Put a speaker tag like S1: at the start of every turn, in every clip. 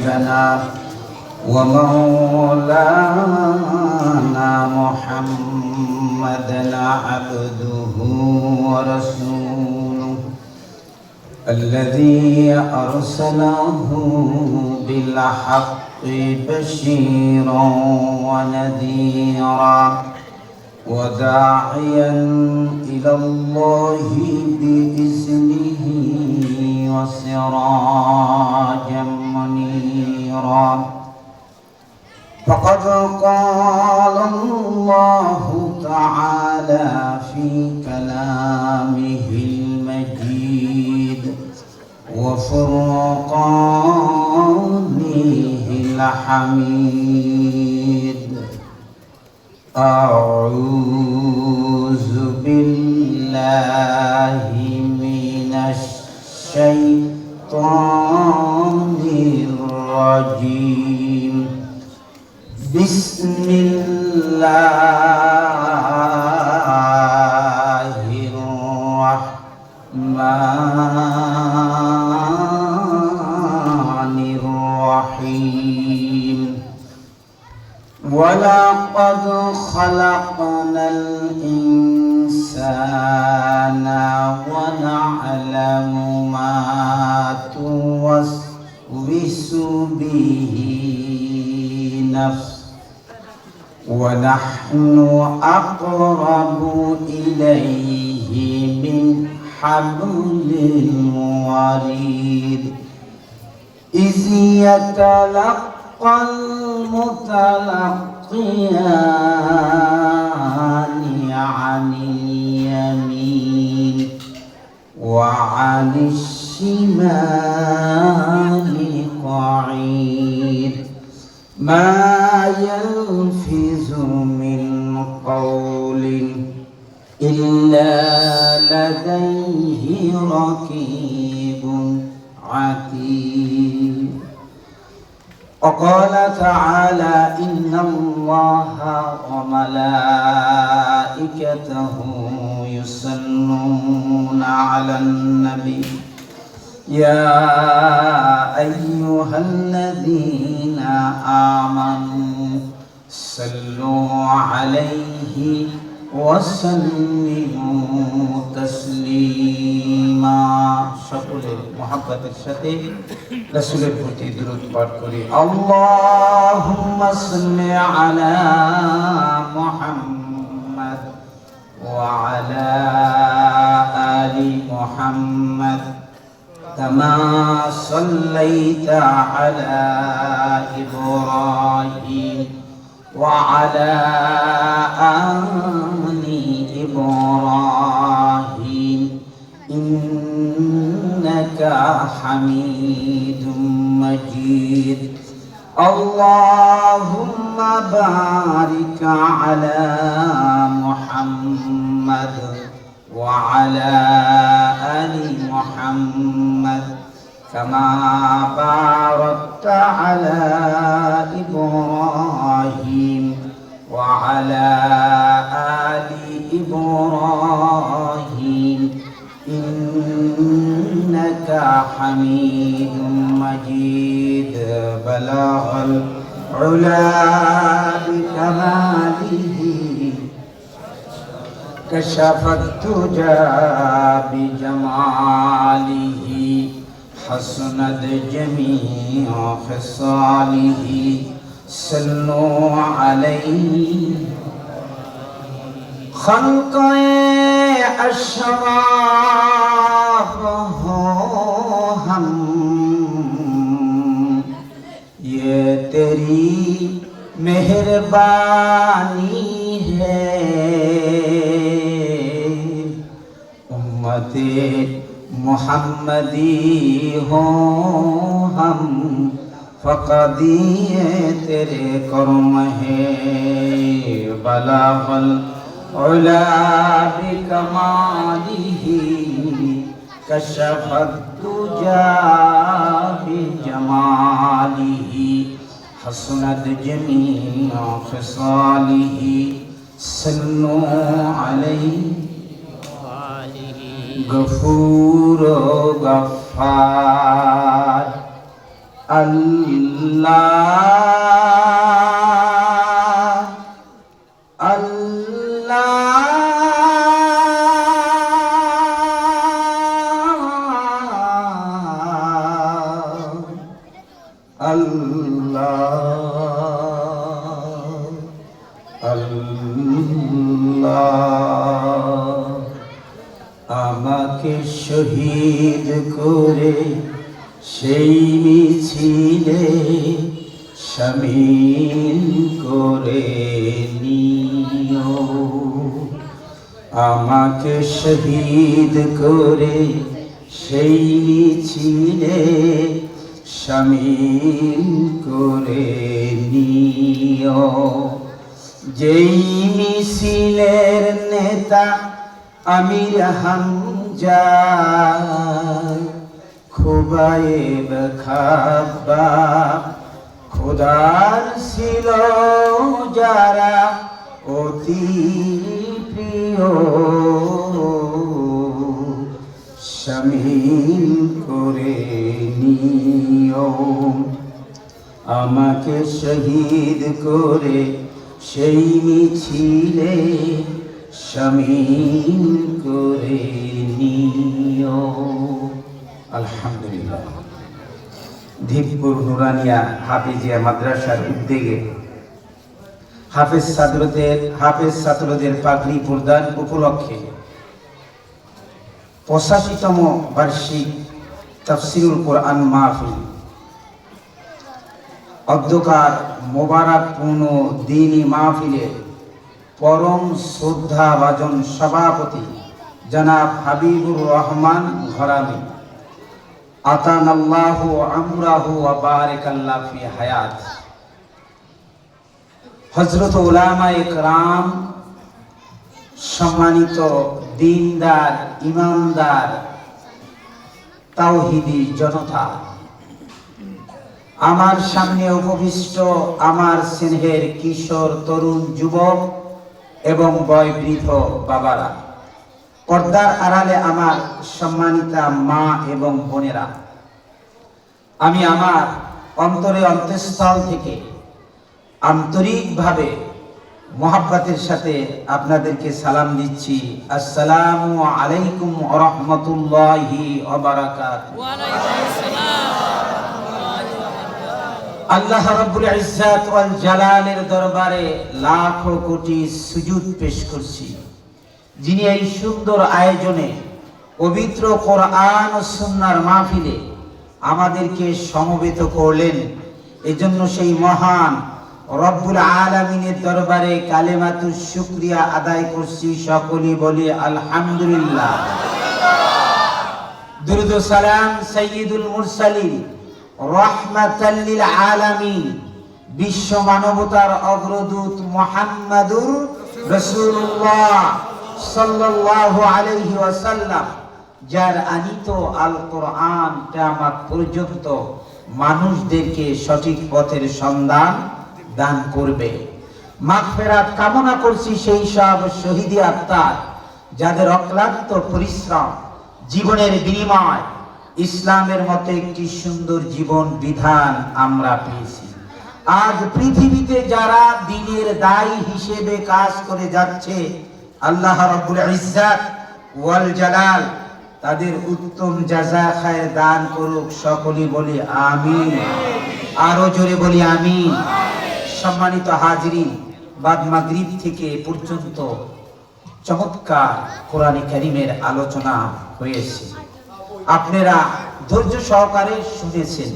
S1: وحبيبنا ومولانا محمدا عبده ورسوله الذي أرسله بالحق بشيرا ونذيرا وداعيا إلى الله بإذنه وسراجا منيرا فقد قال الله تعالى في كلامه المجيد وفرقانه الحميد أعوذ بالله من الشيطان الرجيم بسم الله الرحمن الرحيم ولقد خلقنا الإنسان ونعلم ما توسوس به نفسه ونحن أقرب إليه من حبل الوريد إذ يتلقى المتلقيان عن اليمين وعن الشمال قعيد ما يلفظ من قول إلا لديه رقيب عتيد وقال تعالى إن الله وملائكته يصلون على النبي يا أيها الذين آمنوا صلوا عليه وسلموا تسليما সকলে محبতের সাথে রাসূলের প্রতি দরুদ পাঠ করি আল্লাহুম্মা সাল্লি আলা মুহাম্মাদ ওয়া আলা আলি মুহাম্মাদ كما صليت على إبراهيم وعلى آل إبراهيم إنك حميد مجيد اللهم بارك على محمد وعلى آل محمد كما باركت على إبراهيم وعلى آل إبراهيم إنك حميد مجيد بلغ العلا بكماله كشف الدجى بجماله حسنت جميع خصاله صلوا عليه خلق أشراف हम ये तेरी मेहरबानी है उम्मते मुहम्मदी हो हम फकत ये तेरे कर्म है बलागल उला बिकमालिही कशफत दुजा बिजमालिही हसनत जमीअ खिसालिही सल्लु अलैहि गफूर गफ्फार আল্লাহ আল্লাহ আমাকে শহীদ করে সেই মিছিলে শামিল করে নিও, আমাকে শহীদ করে সেই মিছিলে শামিল করে নিও। যেই মিছিলের নেতা আমির হামজা, খুবাইব খাব্বাব খোদার ছিল যারা অতি প্রিয়, শামিল করে নিও। আমাকে শহীদ করে সেই মিছিলে শামিল করে নিও। আলহামদুলিল্লাহ। ধীপপুর নুরানিয়া হাফিজিয়া মাদ্রাসার উদ্যোগে হাফেজ ছাত্রদের পাগড়ি প্রদান উপলক্ষে 85তম বার্ষিক তাফসিরুল কোরআন মাহফিল অধ্যকার মোবারকপূর্ণ দ্বীনি মাহফিলের পরম শ্রদ্ধাভাজন সভাপতি জনাব হাবিবুর রহমান ঘরামি, আতানাল্লাহু আমরাহু ওয়া বারাকাল্লাহু ফি হায়াত, হযরত উলামায়ে কেরাম, সম্মানিত দিনদার ইমানদার তাওহীদি জনতা, আমার সামনে উপবিষ্ট আমার স্নেহের কিশোর তরুণ যুবক এবং বয়োবৃদ্ধ বাবারা, পর্দার আড়ালে আমার সম্মানিতা মা এবং বোনেরা, আমি আমার অন্তঃস্থল থেকে আন্তরিকভাবে মোহাব্বতের সাথে আপনাদেরকে সালাম দিচ্ছি। আসসালামু আলাইকুম ওয়া রাহমাতুল্লাহি ওয়া বারাকাতুহু। আল্লাহ রাব্বুল ইজ্জাত ওয়াল জালালের দরবারে লাখো কোটি সুজুদ পেশ করছি, যিনি এই সুন্দর আয়োজনে পবিত্র কোরআন ও সুন্নাহর মাহফিলে আমাদেরকে সমবেত করলেন। এজন্য সেই মহান রব্বুল আলামিনের দরবারে কালেমাতুশ শুকরিয়া আদায় করছি। সকলেই বলি আলহামদুলিল্লাহ। দুরূদ ও সালাম সাইয়্যিদুল মুরসালিন রাহমাতাল লিল আলামিন, বিশ্ব মানবতার অগ্রদূত মুহাম্মাদুর রাসূলুল্লাহ সাল্লাল্লাহু আলাইহি ওয়াসাল্লাম, যার আনিত আল কোরআন কিয়ামত পর্যন্ত মানুষদেরকে সঠিক পথের সন্ধান দান করবে। মাগফিরাত কামনা করছি সেই সব শহীদি আত্মার যাদের অক্লান্ত পরিশ্রম, জীবনের বিনিময় ইসলামের মতো একটি সুন্দর জীবন বিধান আমরা পেয়েছি। আজ পৃথিবীতে যারা দ্বীনের দায়ী হিসেবে কাজ করে যাচ্ছে, আল্লাহ রাব্বুল ইজ্জাত ওয়াল জালাল তাদের উত্তম জাযা খায়ের দান করুক। সকলেই বলি আমিন। আরো জোরে বলি আমিন। সম্মানিত হাজিরিন, বাদ মাগরিব থেকে পর্যন্ত চমৎকার কোরআন কারীমের আলোচনা হয়েছে, আপনারা ধৈর্য সহকারে শুনেছেন।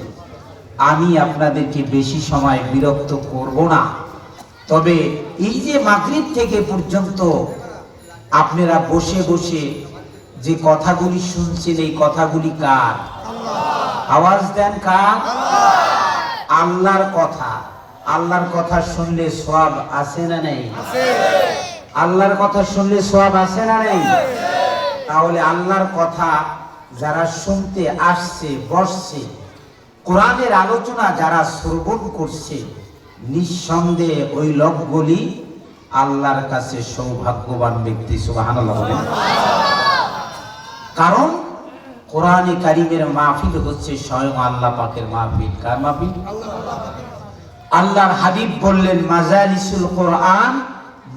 S1: আমি আপনাদেরকে বেশি সময় বিরক্ত করব না, তবে এই যে মাগরিব থেকে পর্যন্ত আপনারা বসে বসে যে কথাগুলি শুনছেন, এই কথাগুলি কার? আওয়াজ দেন কার? আল্লাহর কথা। আল্লাহর কথা শুনলে সওয়াব আছে না নেই? আল্লাহর কথা শুনলে সওয়াব আছে না নেই? তাহলে আল্লাহর কথা যারা শুনতে আসছে, বসছে, কোরআনের আলোচনা যারা শ্রবণ করছে, নিঃসন্দেহে ওই লোকগুলি আল্লাহর কাছে সৌভাগ্যবান ব্যক্তি। সুবহানাল্লাহ বলেন। কারণ কোরআনে কারিমের মাহফিল হচ্ছে স্বয়ং আল্লাহ পাকের মাহফিল। কার মাহফিল? আল্লাহর হাবিব বললেন মাজালিসুল কোরআন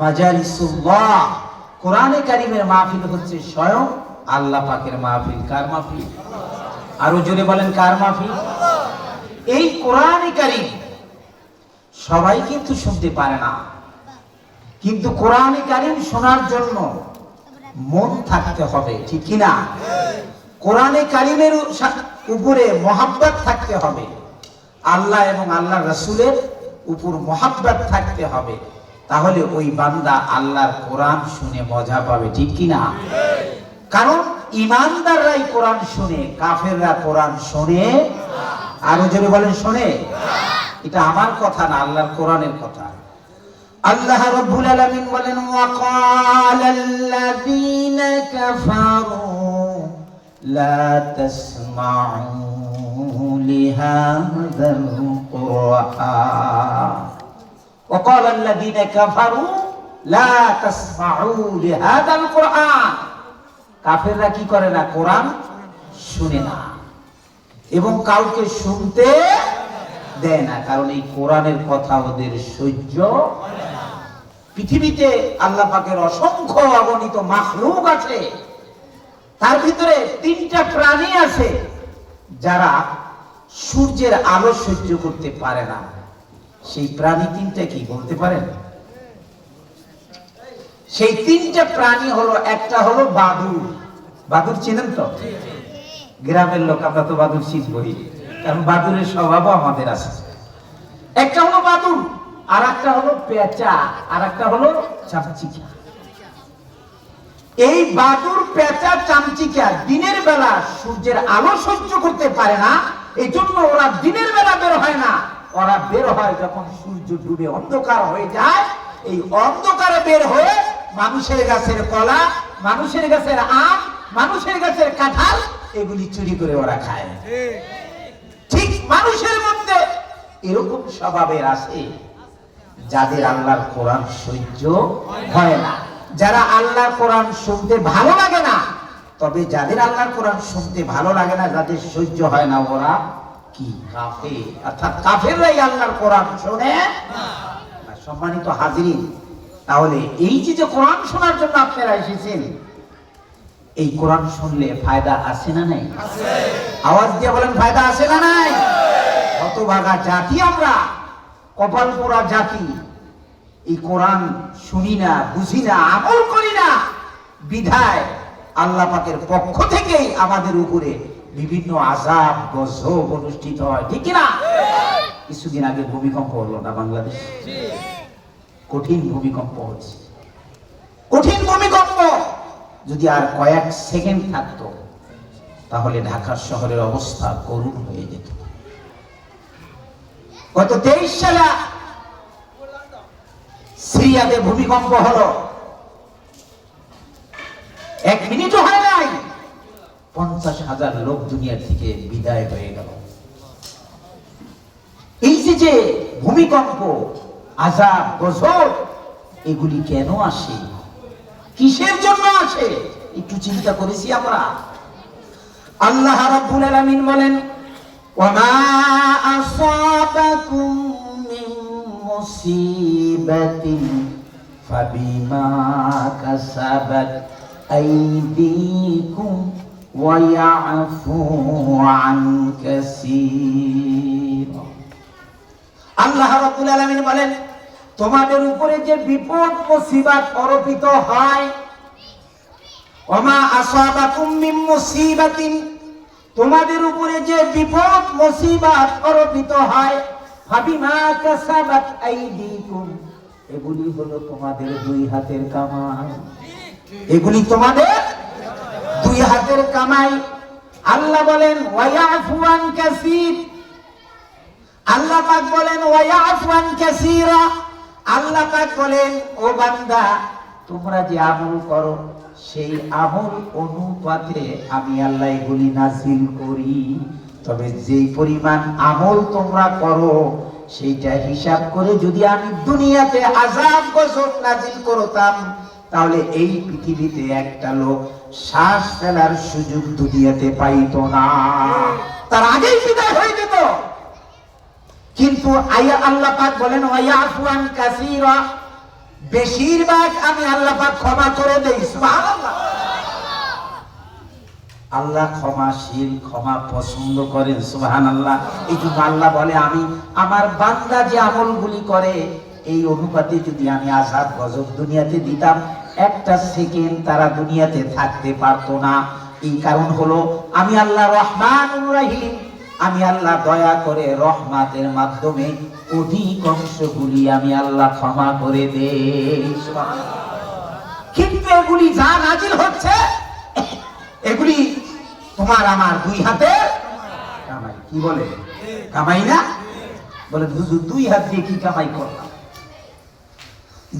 S1: মাজালিসুল্লাহ। কোরআনে কারিমের মাহফিল হচ্ছে স্বয়ং আল্লাহ পাকের মাহফিল। কার মাহফিল? আরো জোরে বলেন, কার মাহফিল? এই কোরআনে কারিম সবাই কিন্তু শুনতে পারে না, কিন্তু কোরআনে কারিম শোনার জন্য মন থাকতে হবে, ঠিক কিনা? কোরআনে কারিমের উপরে মহাব্বত থাকতে হবে, আল্লাহ এবং আল্লাহ রাসূলের উপর মহাব্বত থাকতে হবে, তাহলে ওই বান্দা আল্লাহর কোরআন শুনে মজা পাবে, ঠিক কিনা? কারণ ঈমানদাররাই কোরআন শুনে, কাফেররা কোরআন শুনে। আরো জোরে বলেন, শোনে। এটা আমার কথা না, আল্লাহর কোরআনের কথা। আল্লাহ রাব্বুল আলামিন বলেন ওয়াকালাল্লাযীনা কাফারু লা তাসমাউ লিহাযাল কুরআন। ওয়াকালাল্লাযীনা কাফারু লা তাসমাউ লিহাযাল কুরআন। কাফেররা কি করে না? কোরআন শুনে না এবং কাউকে শুনতে দেয় না, কারণ এই কোরআনের কথা ওদের সহ্য। পৃথিবীতে আল্লাহ পাকের অসংখ্য অগণিত মাখলুক আছে, তার ভিতরে 3টা প্রাণী আছে যারা সূর্যের আলো সহ্য করতে পারে না। সেই প্রাণী 3টা কি বলতে পারেন? সেই 3টা প্রাণী হলো, একটা হলো বাদুড়। বাদুড় চেনেন তো? গ্রামের লোক, আমরা তো বাদুড় চিনবই, কারণ বাদুড়ের স্বভাবও আমাদের আছে। একটা হলো বাদুড়, আর একটা হলো পেঁচা, আর একটা হলো চামচিকা। এই বাদুড়, পেঁচা, চামচিকা দিনের বেলা সূর্যের আলো সহ্য করতে পারে না, এই জন্য ওরা দিনের বেলা বের হয় না। ওরা বের হয় যখন সূর্য ডুবে অন্ধকার হয়ে যায়। এই অন্ধকারে বের হয়ে মানুষের গাছের কলা, মানুষের গাছের আম, মানুষের গাছের কাঁঠাল এগুলি চুরি করে ওরা খায়। ঠিক মানুষের মধ্যে এরকম স্বভাবের আছে যাদের আল্লাহর কোরআন সহ্য হয় না, যারা আল্লাহর কোরআন শুনতে ভালো লাগে না। তবে যাদের আল্লাহর কোরআন শুনতে ভালো লাগে না, যাদের সহ্য হয় না, ওরা কি? কাফের। অর্থাৎ কাফেররাই আল্লাহর কোরআন শোনে না। সম্মানিত হাজিরিন, তাহলে এই যে কোরআন শোনার জন্য আপনারা এসেছেন, এই কোরআন শুনলে ফায়দা আছে না নাই? আছে। আওয়াজ দিয়ে বলেন, ফায়দা আছে না নাই? হতভাগা জাতি আমরা, কপাল পোড়া জাতি, এই কোরআন শুনি না, বুঝি না, আমল করি না, বিধায় আল্লাহ পাকের পক্ষ থেকেই আমাদের উপরে বিভিন্ন আযাব গজব অনুষ্ঠিত হয়, ঠিক না? কিছুদিন আগে ভূমিকম্প হলো না বাংলাদেশ? কঠিন ভূমিকম্প হচ্ছে, কঠিন ভূমিকম্প। যদি আর কয়েক সেকেন্ড থাকতো তাহলে ঢাকা শহরের অবস্থা করুণ হয়ে যেত। গত 23 সালে সিরিয়াতে ভূমিকম্প হলো, 1 মিনিটও হয় নাই, 50,000 লোক দুনিয়া থেকে বিদায় হয়ে গেল। এই যে ভূমিকম্প, আযাব, গজব, এগুলি কেন আসে? কিসের জন্য আসে? একটু চিন্তা করেছি আমরা? আল্লাহ রাব্বুল আলামিন বলেন ওয়ামা আসাবাকুম মিন মুসিবাতিন ফাবিমা কাসাবাত আইদিকুম ওয়া ইয়াফু আন কাসীর। আল্লাহ রাব্বুল আলামিন বলেন, তোমাদের উপরে যে বিপদ মুসিবত অর্পিত হয়, ওমা আসাবাকুম মিন মুসিবাতিন, তোমাদের উপরে যে বিপদ মুসিবত অর্পিত হয়, ফাবিমা কাসাবাত আইদিকুম, এগুলি হলো তোমাদের 2 হাতের কামাই। এগুলি তোমাদের 2 হাতের কামাই। আল্লাহ বলেন ওয়া ইয়াফু আন কাসীর। আল্লাহ পাক বলেন ওয়া ইয়াফু আন কাসীরা। আল্লাহ পাক বলেন, ও বান্দা, তোমরা যে আমল করো সেই আমল অনুপাতে আমি আল্লাহ এগুলি নাজিল করি। তবে যেই পরিমাণ আমল তোমরা করো সেইটা হিসাব করে যদি আমি দুনিয়াতে আযাব গজব নাজিল করতাম, তাহলে এই পৃথিবীতে একটা লোক শ্বাস ফেলার সুযোগ দুনিয়াতে পাইতো না, তার আগেই বিদায় হয়ে যেত। কিন্তু আল্লাহ পাক বলেন ওয়ায়াফু আন কাসীরা, বেশিরভাগ আমি আল্লাহ পাক ক্ষমা করে দেই। সুবহানাল্লাহ। আল্লাহ ক্ষমাশীল, ক্ষমা পছন্দ করেন। সুবহানাল্লাহ। এই জন্য আল্লাহ বলে আমি আমার বান্দা যে আমলগুলি করে এই অনুপাতে যদি আমি আযাব গজব দুনিয়াতে দিতাম, একটা সেকেন্ড তারা দুনিয়াতে থাকতে পারতো না। এই কারণ হলো আমি আল্লাহ রহমানুর রহিম, আমি আল্লাহ দয়া করে রহমাতের মাধ্যমে অধিকাংশগুলি আমি আল্লাহ ক্ষমা করে দেই। কিন্তু এগুলি যা নাজিল হচ্ছে এগুলি তোমার আমার দুই হাতের কামাই। কি বলে কামাই না? বলে হুজুর দুই হাত দিয়ে কি কামাই করলাম?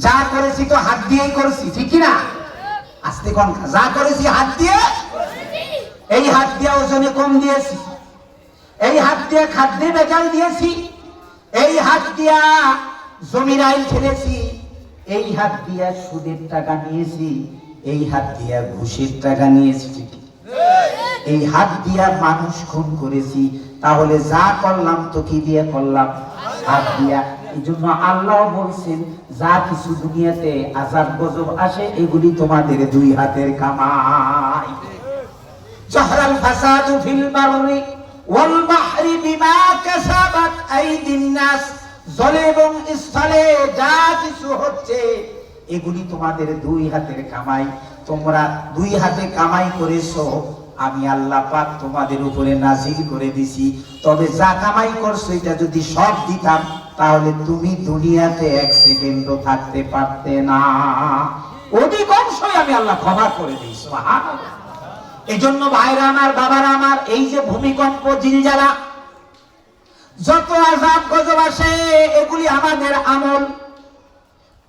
S1: যা করেছি তো হাত দিয়েই করেছি, ঠিক কি না? আস্তে কোন যা করেছি হাত দিয়ে, এই হাত দিয়ে ওজনে কম দিয়েছি, এই হাত দিয়ে খাদ্যে বেজাল দিয়েছি, এই হাত দিয়া জমির আইল ঠেলেছি, এই হাত দিয়া সুদের টাকা নিয়েছি, এই হাত দিয়া ঘুষের টাকা নিয়েছি, ঠিক এই হাত দিয়া মানুষ খুন করেছি। তাহলে যা করলাম তো কি দিয়ে করলাম? হাত দিয়া। এই জন্য আল্লাহ বলছেন যা কিছু দুনিয়াতে আযাব গজব আসে এগুলি তোমাদের দুই হাতের কামাই। জাহরাল ফাসাদু ফিল বাররি ওয়াল বাহরি বিমা কাসাবাত আইদিন নাস, জলে এবং স্থলে যা কিছু হচ্ছে এগুলি তোমাদের দুই হাতের কামাই। তোমরা দুই হাতে কামাই করেছো, আমি আল্লাহ পাক তোমাদের উপরে নাজিল করে দিছি। তবে যা কামাই করছো এটা যদি সব দিতাম তাহলে তুমি দুনিয়াতে এক সেকেন্ডও থাকতে পারতে না। অধিকাংশই আমি আল্লাহ ক্ষমা করে দিই। সুবহানাল্লাহ। এই জন্য ভাইরা আমার, বাবারা আমার, এই যে ভূমিকম্প, জিলজালা, যত আযাব গজব আসে এগুলি আমাদের আমল,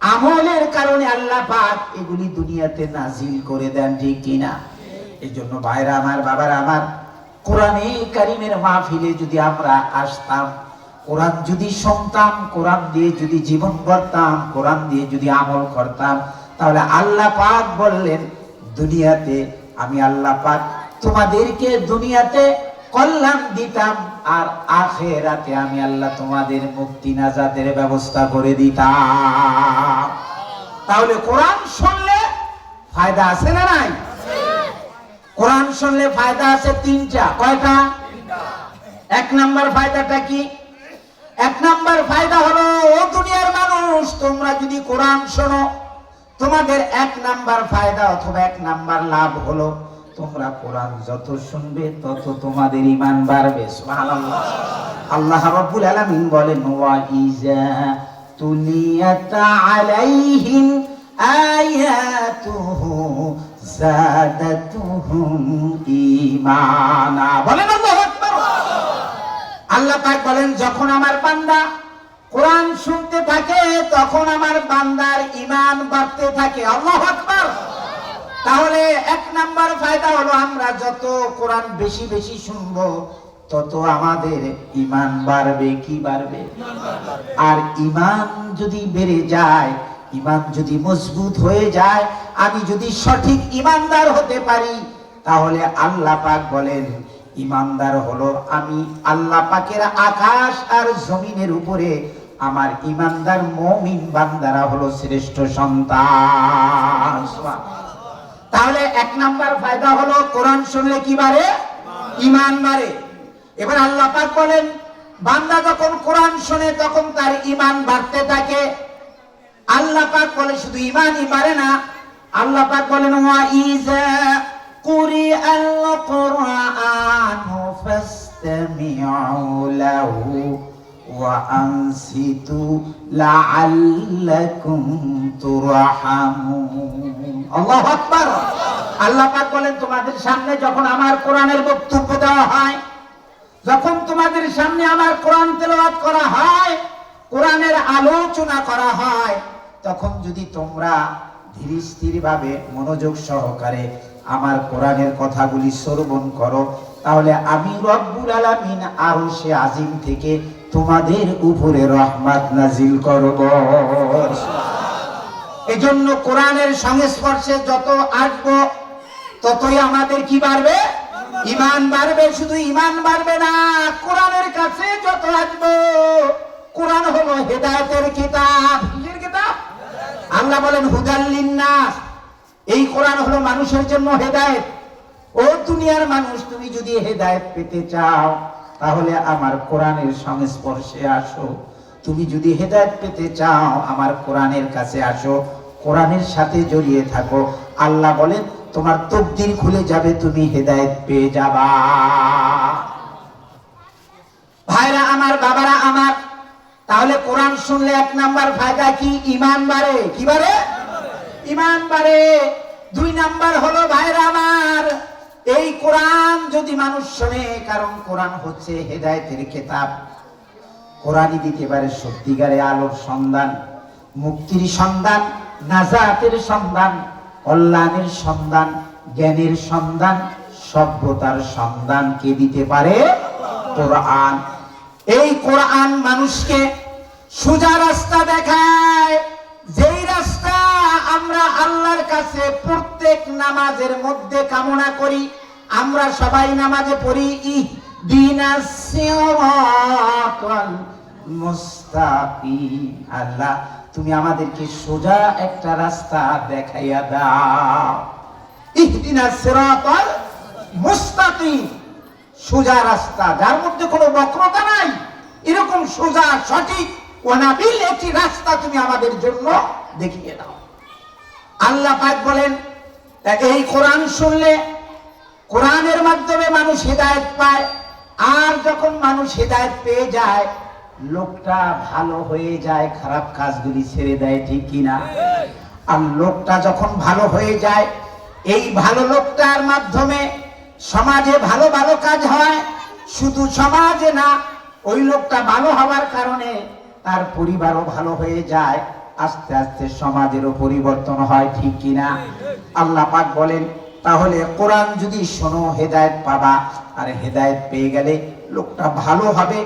S1: আমলের কারণে আল্লাহ পাক এগুলি দুনিয়াতে নাজিল করে দেন, ঠিক কিনা? এই জন্য ভাইরা আমার, বাবারা আমার, কোরআনে কারীমের মাহফিলে যদি আমরা আসতাম, কোরআন যদি শুনতাম, কোরআন দিয়ে যদি জীবন গড়তাম, কোরআন দিয়ে যদি আমল করতাম, তাহলে আল্লাহ পাক বললেন দুনিয়াতে আমি আল্লাহ পাক তোমাদেরকে দুনিয়াতে কল্যাণ দিতাম, আর আখিরাতে আমি আল্লাহ তোমাদের মুক্তি নাজাতের ব্যবস্থা করে দিতাম। তাহলে কোরআন শুনলে ফায়দা আছে না নাই? কোরআন শুনলে ফায়দা আছে তিনটা। কয়টা? এক নাম্বার ফায়দাটা কি? এক নাম্বার ফায়দা হলো ও দুনিয়ার মানুষ, তোমরা যদি কোরআন শোনো তোমাদের এক নাম্বার ফায়দা অথবা এক নাম্বার লাভ হলো তোমরা কোরআন যত শুনবে তত তোমাদের ঈমান বাড়বে। সুবহানাল্লাহ। আল্লাহ রাব্বুল আলামিন বলেন ওয়া ইজা তুলিয়াত আলাইহিম আয়াতুহু যাদাতুহুম ঈমানা। বলেন আল্লাহু আকবার। আল্লাহ পাক বলেন যখন আমার বান্দা কোরআন শুনতে থাকে তখন আমার বান্দার ঈমান বাড়তে থাকে। আল্লাহু আকবার। তাহলে এক নাম্বার ফায়দা হলো আমরা যত কোরআন বেশি বেশি শুনবো তত আমাদের ঈমান বাড়বে। কি বাড়বে? আর ঈমান যদি বেড়ে যায়, ঈমান যদি মজবুত হয়ে যায়, আমি যদি সঠিক ঈমানদার হতে পারি, তাহলে আল্লাহ পাক বলেন ঈমানদার হলো আমি আল্লাহ পাকের আকাশ আর জমিনের উপরে আমার ঈমানদার মুমিন বান্দারা হলো শ্রেষ্ঠ সন্তান। তাহলে এক নাম্বার ফায়দা হলো কোরআন শুনলে কি বাড়ে? ঈমান বাড়ে। এবার আল্লাহ পাক বলেন বান্দা যখন কোরআন শুনে তখন তার ঈমান বাড়তে থাকে। আল্লাহ পাক বলে শুধু ঈমানই বাড়ে না, আল্লাহ পাক বলেন ওয়া ইজা কুরিআল কুরআনু ফাসতামিউ লাহু ওয়া আনসিতু লাআল্লাকুম তুরহামুন। আল্লাহু আকবার। আল্লাহ পাক বলেন তোমাদের সামনে যখন আমার কোরআনের বক্তব্য দেওয়া হয়, যখন তোমাদের সামনে আমার কোরআন তেলাওয়াত করা হয়, কোরআনের আলোচনা করা হয়, তখন যদি তোমরা ধীর স্থির ভাবে মনোযোগ সহকারে আমার কোরআনের কথাগুলি শ্রবণ করো, তাহলে আমি রব্বুল আলামিন আরশে আজিম থেকে তোমাদের উপরে রহমত নাজিল করব। এজন্য কোরআনের সংস্পর্শে যত আসবো ততই আমাদের কি বাড়বে? ঈমান বাড়বে। শুধু ঈমান বাড়বে না, কোরআনের কাছে যত আসবো, কোরআন হলো হেদায়েতের কিতাব। কিসের কিতাব? আল্লাহ বলেন হুদাল লিন্নাস, এই কোরআন হলো মানুষের জন্য হেদায়েত। ও দুনিয়ার মানুষ, তুমি যদি হেদায়েত পেতে চাও তাহলে আমার কোরআনের সংস্পর্শে আসো। তুমি যদি হেদায়েত পেতে চাও আমার কোরআনের কাছে আসো, কোরআনের সাথে জড়িয়ে থাকো। আল্লাহ বলেন তোমার তকদির খুলে যাবে, তুমি হেদায়েত পেয়ে যাবা। ভাইরা আমার, বাবারা আমার, তাহলে কোরআন শুনলে এক নাম্বার ফায়দা কি? ঈমান বাড়ে। কি বাড়ে? ঈমান বাড়ে। দুই নাম্বার হলো ভাইরা আমার, এই কোরআন যদি মানুষ শোনে, কারণ কোরআন হচ্ছে হেদায়েতের কিতাব। কোরআনই দিতে পারে সত্যিকারে আলোর সন্ধান, মুক্তির সন্ধান, নাজাতের সন্ধান, কল্যাণের সন্ধান, জ্ঞানের সন্ধান, সভ্যতার সন্ধান কে দিতে পারে? কোরআন। এই কোরআন মানুষকে সোজা রাস্তা দেখায়, যেই রাস্তা আমরা আল্লাহর কাছে প্রত্যেক নামাজের মধ্যে কামনা করি। আমরা সবাই নামাজে পড়ি ইহদিনাস সিরাতাল মুস্তাকিম, আল্লাহ তুমি আমাদেরকে সোজা একটা রাস্তা দেখাইয়া দাও। ইহদিনাস সিরাতাল মুস্তাকিম, সোজা রাস্তা যার মধ্যে কোনো বক্রতা নাই, এরকম সোজা সঠিক ওয়ানাবিল একটি রাস্তা তুমি আমাদের জন্য দেখিয়ে দাও। আল্লাহ পাক বলেন এই কোরআন শুনলে, কোরআনের মাধ্যমে মানুষ হেদায়েত পায়। আর যখন মানুষ হেদায়েত পেয়ে যায়, লোকটা ভালো হয়ে যায়, খারাপ কাজগুলি ছেড়ে দেয়। ঠিক কিনা? আর লোকটা যখন ভালো হয়ে যায়, এই ভালো লোকটার মাধ্যমে সমাজে ভালো ভালো কাজ হয়। শুধু সমাজে না, ওই লোকটা ভালো হওয়ার কারণে তার পরিবারও ভালো হয়ে যায়। আস্তে আস্তে সমাজেরও পরিবর্তন হয়। ঠিক কিনা? আল্লাহ পাক বলেন তাহলে কোরআন যদি শোনো হেদায়েত পাবা, আর হেদায়েত পেয়ে গেলে লোকটা ভালো হবে,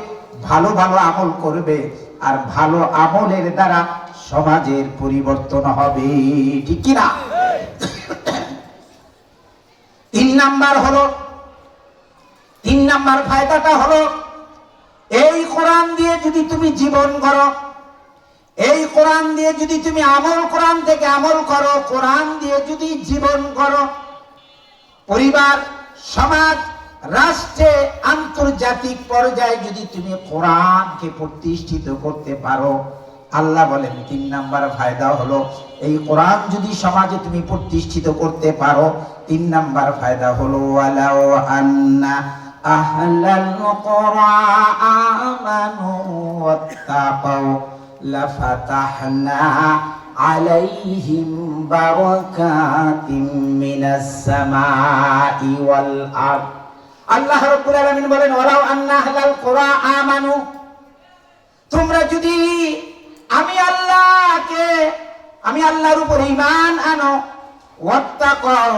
S1: ভালো ভালো আমল করবে, আর ভালো আমলের দ্বারা সমাজের পরিবর্তন হবে। ঠিক কিনা? তিন নাম্বার ফায়দাটা হলো, এই কোরআন দিয়ে যদি তুমি জীবন করো, এই কোরআন দিয়ে যদি তুমি আমল, কোরআন থেকে আমল করো, কোরআন দিয়ে যদি জীবন করো, পরিবার, সমাজ, রাষ্ট্রে, আন্তর্জাতিক পর্যায়ে যদি তুমি কোরআনকে প্রতিষ্ঠিত করতে পারো, আল্লাহ বলেন তিন নাম্বার ফায়দা হলো, এই কোরআন যদি সমাজে তুমি প্রতিষ্ঠিত করতে পারো, তিন নাম্বার ফায়দা হলো ওয়ালাউ আন্না আহলাল কুরআনু ওয়াত্তাকাউ লাফাতাহনা আলাইহিম বারাকাতিম মিনাস সামাই ওয়াল আরদ। আল্লাহ রাব্বুল আলামিন বলেন ওয়ালাউ আন্না আহলাল কুরআন আমানু, তোমরা যদি আমি আল্লাহর উপর ঈমান আনো, ওয়াত্তাকাউ,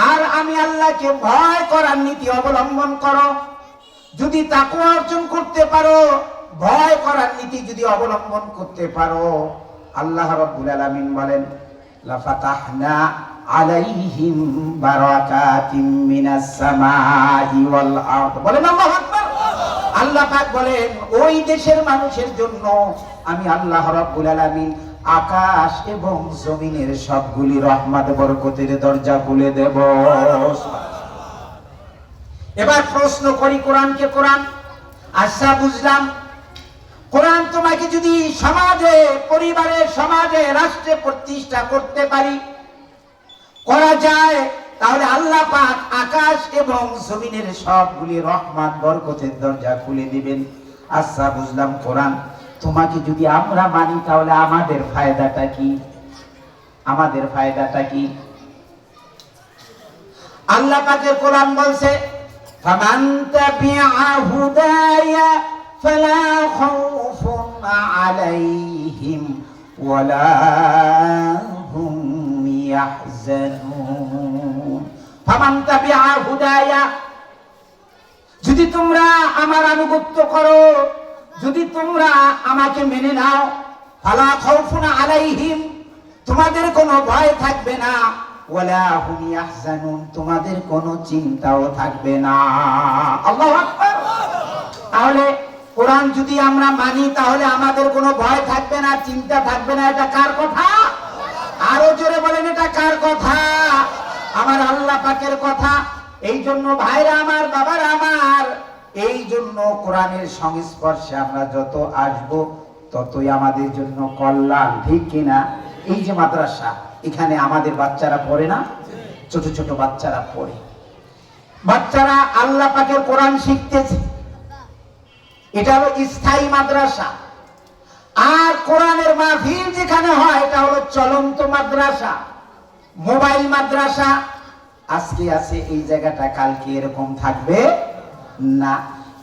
S1: আর আমি আল্লাহকে ভয় করার নীতি অবলম্বন করো। যদি তাকওয়া অর্জন করতে পারো, ভয় করার নীতি যদি অবলম্বন করতে পারো, আল্লাহ রাব্বুল আলামিন বলেন লাফাতাহনা আলাইহিম বারাকাতিম মিনাস সামাই ওয়াল আরদ। বলেন আল্লাহু আকবার। আল্লাহ পাক বলেন ওই দেশের মানুষের জন্য আমি আল্লাহ রাব্বুল আলামিন আকাশ এবং জমিনের সবগুলি রহমত বরকতের দরজা খুলে দেব। এবার প্রশ্ন করি, কোরআনকে কোরআন, আচ্ছা বুঝলাম, কোরআন তোমাকে যদি সমাজে, পরিবারে, সমাজে, রাষ্ট্রে প্রতিষ্ঠা করতে পারি, করা যায়, তাহলে আল্লাহ পাক আকাশ এবং জমিনের সবগুলি রহমত বরকতের দরজা খুলে দিবেন। আচ্ছা বুঝলাম, কোরআন তোমাকে যদি আমরা মানি তাহলে আমাদের ফায়দাটা কি? আমাদের ফায়দাটা কি? আল্লাহ পাকের কোরআন বলছে ফামান তাবিআ হুদায়া ফালা খাউফুন আলাইহিম ওয়ালা হুম ইয়াহজানুন। ফামান তাবিআ হুদায়া, যদি তোমরা আমার আনুগত্য করো, যদি তোমরা আমাকে মেনে নাও, ফালা খাউফুন আলাইহিম, তোমাদের কোনো ভয় থাকবে না, ওয়ালা হুম ইয়াহজানুন, তোমাদের কোনো চিন্তাও থাকবে না। আল্লাহু আকবার। তাহলে কোরআন যদি আমরা মানি তাহলে আমাদের কোনো ভয় থাকবে না, চিন্তা থাকবে না। এটা কার কথা? আরো জোরে বলেন, এটা কার কথা? আমার আল্লাহ পাকের কথা। এই জন্য ভাইরা আমার, বাবারা আমার, এই জন্য কোরআনের সংস্পর্শে আমরা যত আসব ততই আমাদের জন্য কল্যাণ, ঠিক কিনা? এই যে মাদ্রাসা, এখানে আমাদের বাচ্চারা পড়ে না? ছোট ছোট বাচ্চারা পড়ে, বাচ্চারা আল্লাহ পাকের কোরআন শিখতেছে। এটা হলো স্থায়ী মাদ্রাসা। আর কোরআনের মাহফিল যেখানে হয় এটা হলো চলন্ত মাদ্রাসা, মোবাইল মাদ্রাসা। আজকে আছে এই জায়গাটা, কালকে এরকম থাকবে না।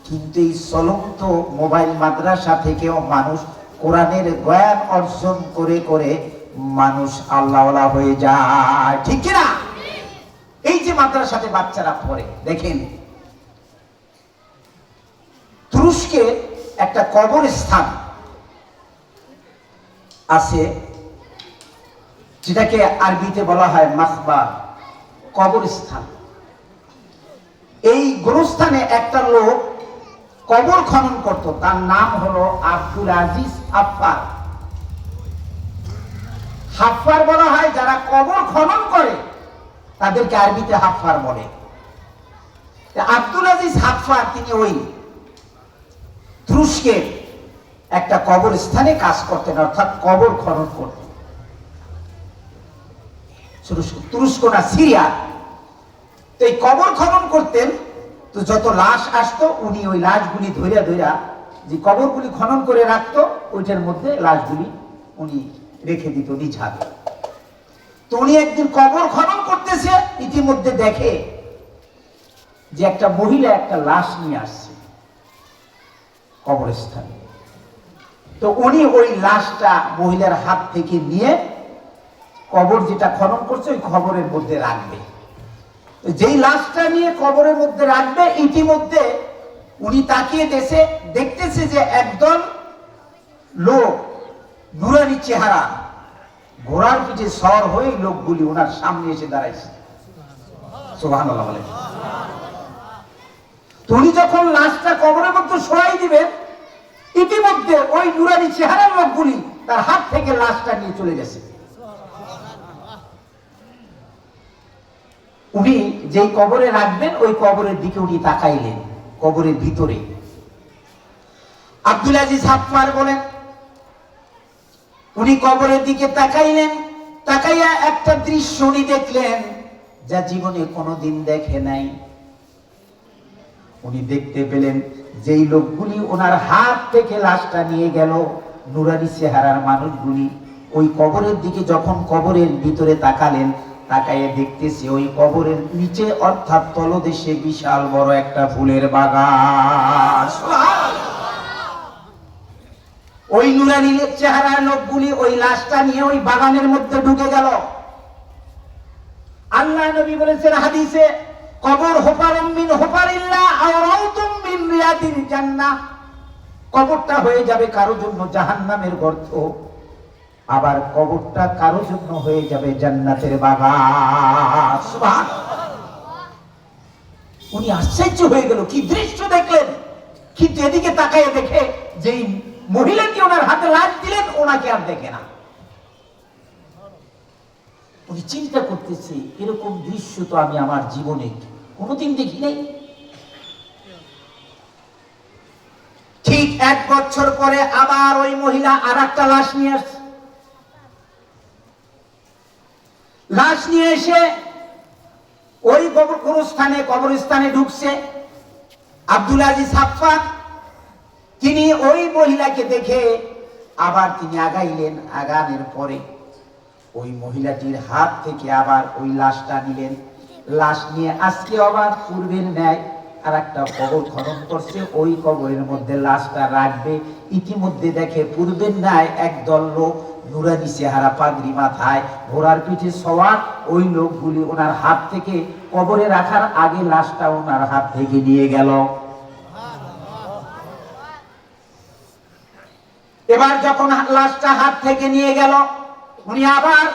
S1: কিন্তু এই চলন্ত মোবাইল মাদ্রাসা থেকেও মানুষ কোরআনের জ্ঞান অর্জন করে করে মানুষ আল্লাহওয়ালা হয়ে যায়, ঠিক কিনা? এই যে মাদ্রাসাতে বাচ্চারা পড়ে, দেখেন তুরস্কে একটা কবরস্থান আছে, যেটাকে আরবিতে বলা হয় মাখবার, কবরস্থান। এই গোরস্থানে একটা লোক কবর খনন করত, তার নাম হলো আব্দুল আজিজ হাফফার। হাফফার বলা হয় যারা কবর খনন করে তাদেরকে আরবিতে হাফফার বলে। আব্দুল আজিজ হাফফার তিনি ওই তুরস্কের একটা কবরস্থানে কাজ করতেন, অর্থাৎ কবর খনন করতেন। তুরস্ক না, সিরিয়া। তো এই কবর খনন করতেন, তো যত লাশ আসতো উনি ওই লাশগুলি ধইরা ধইরা যে কবরগুলি খনন করে রাখতো, ওইটার মধ্যে লাশগুলি উনি রেখে দিত নিজ হাতে। তো উনি একদিন কবর খনন করতেছে, ইতিমধ্যে দেখে যে একটা মহিলা একটা লাশ নিয়ে আসছে কবরস্থানে। তো উনি ওই লাশটা মহিলার হাত থেকে নিয়ে কবর যেটা খনন করছে ওই কবরের মধ্যে রাখবে। যেই লাশটা নিয়ে কবরের মধ্যে রাখবে, ইতিমধ্যে উনি তাকিয়ে দেখতেছে যে একদল লোক নুরানি চেহারা ঘোড়ার পিঠে সওয়ার হয়ে লোকগুলি ওনার সামনে এসে দাঁড়াইছে। সুবহানাল্লাহ বলে। উনি যখন লাশটা কবরের মধ্যে সরাই দিবেন, ইতিমধ্যে ওই নুরানি চেহারার লোকগুলি তার হাত থেকে লাশটা নিয়ে চলে গেছে। উনি যেই কবরে রাখবেন ওই কবরের দিকে উনি তাকাইলেন, কবরের ভিতরে। আব্দুল আজিজ হাফফার বলেন, উনি কবরের দিকে তাকাইলেন, তাকাইয়া একটা দৃশ্য উনি দেখলেন যা জীবনে কোনোদিন দেখে নাই। উনি দেখতে পেলেন যেই লোকগুলি ওনার হাত থেকে লাশটা নিয়ে গেল, নুরানি চেহারার মানুষগুলি ওই কবরের দিকে যখন কবরের ভিতরে তাকালেন, তাকাইয়ে দেখতেছে ওই কবরের নিচে অর্থাৎ তলদেশে বিশাল বড় একটা ফুলের বাগান। ওই নুরানি চেহারার লোকগুলি ওই লাশটা নিয়ে ওই বাগানের মধ্যে ঢুকে গেল। আল্লাহ নবী বলেছেন হাদিসে, কবর হুফারুম মিন হুফারিল্লাহ আও রাউতুম মিন রিয়াদিল জান্নাহ। কবরটা হয়ে যাবে কারো জন্য জাহান্নামের গর্ত, আবার কবরটা কারো জন্য হয়ে যাবে জান্নাতের বাগান। সুবহানাল্লাহ। উনি আশ্চর্য হয়ে গেল, কি দৃশ্য দেখলেন। কিন্তু এদিকে তাকায় দেখে যেই মহিলাকে ওনার হাতে লাশ দিলেন ওনাকে আর দেখে না। উনি চিন্তা করতেছে, এরকম দৃশ্য তো আমি আমার জীবনে কোনোদিন দেখি নাই। ঠিক 1 বছর পরে আবার ওই মহিলা আর একটা লাশ নিয়ে আসছে। লাশ নিয়ে এসে ওই কবরস্থানে ঢুকছে। আব্দুল আজিজ হাফফার তিনি ওই মহিলাকে দেখে আবার তিনি আগাইলেন। আগানোর পরে ওই মহিলাটির হাত থেকে আবার ওই লাশটা নিলেন। লাশ নিয়ে আজকে আবার পূর্বের ন্যায় আর একটা কবর খনন করছে, ওই কবরের মধ্যে লাশটা রাখবে। ইতিমধ্যে দেখে পূর্বের ন্যায় একদল লোক নুরানি চেহারা, পাগড়ি মাথায়, ঘোড়ার পিঠে সওয়ার, ওই লোকগুলি ওনার হাত থেকে কবরে রাখার আগে লাশটা ওনার হাত থেকে নিয়ে গেল। এবার যখন লাশটা হাত থেকে নিয়ে গেল, উনি আবার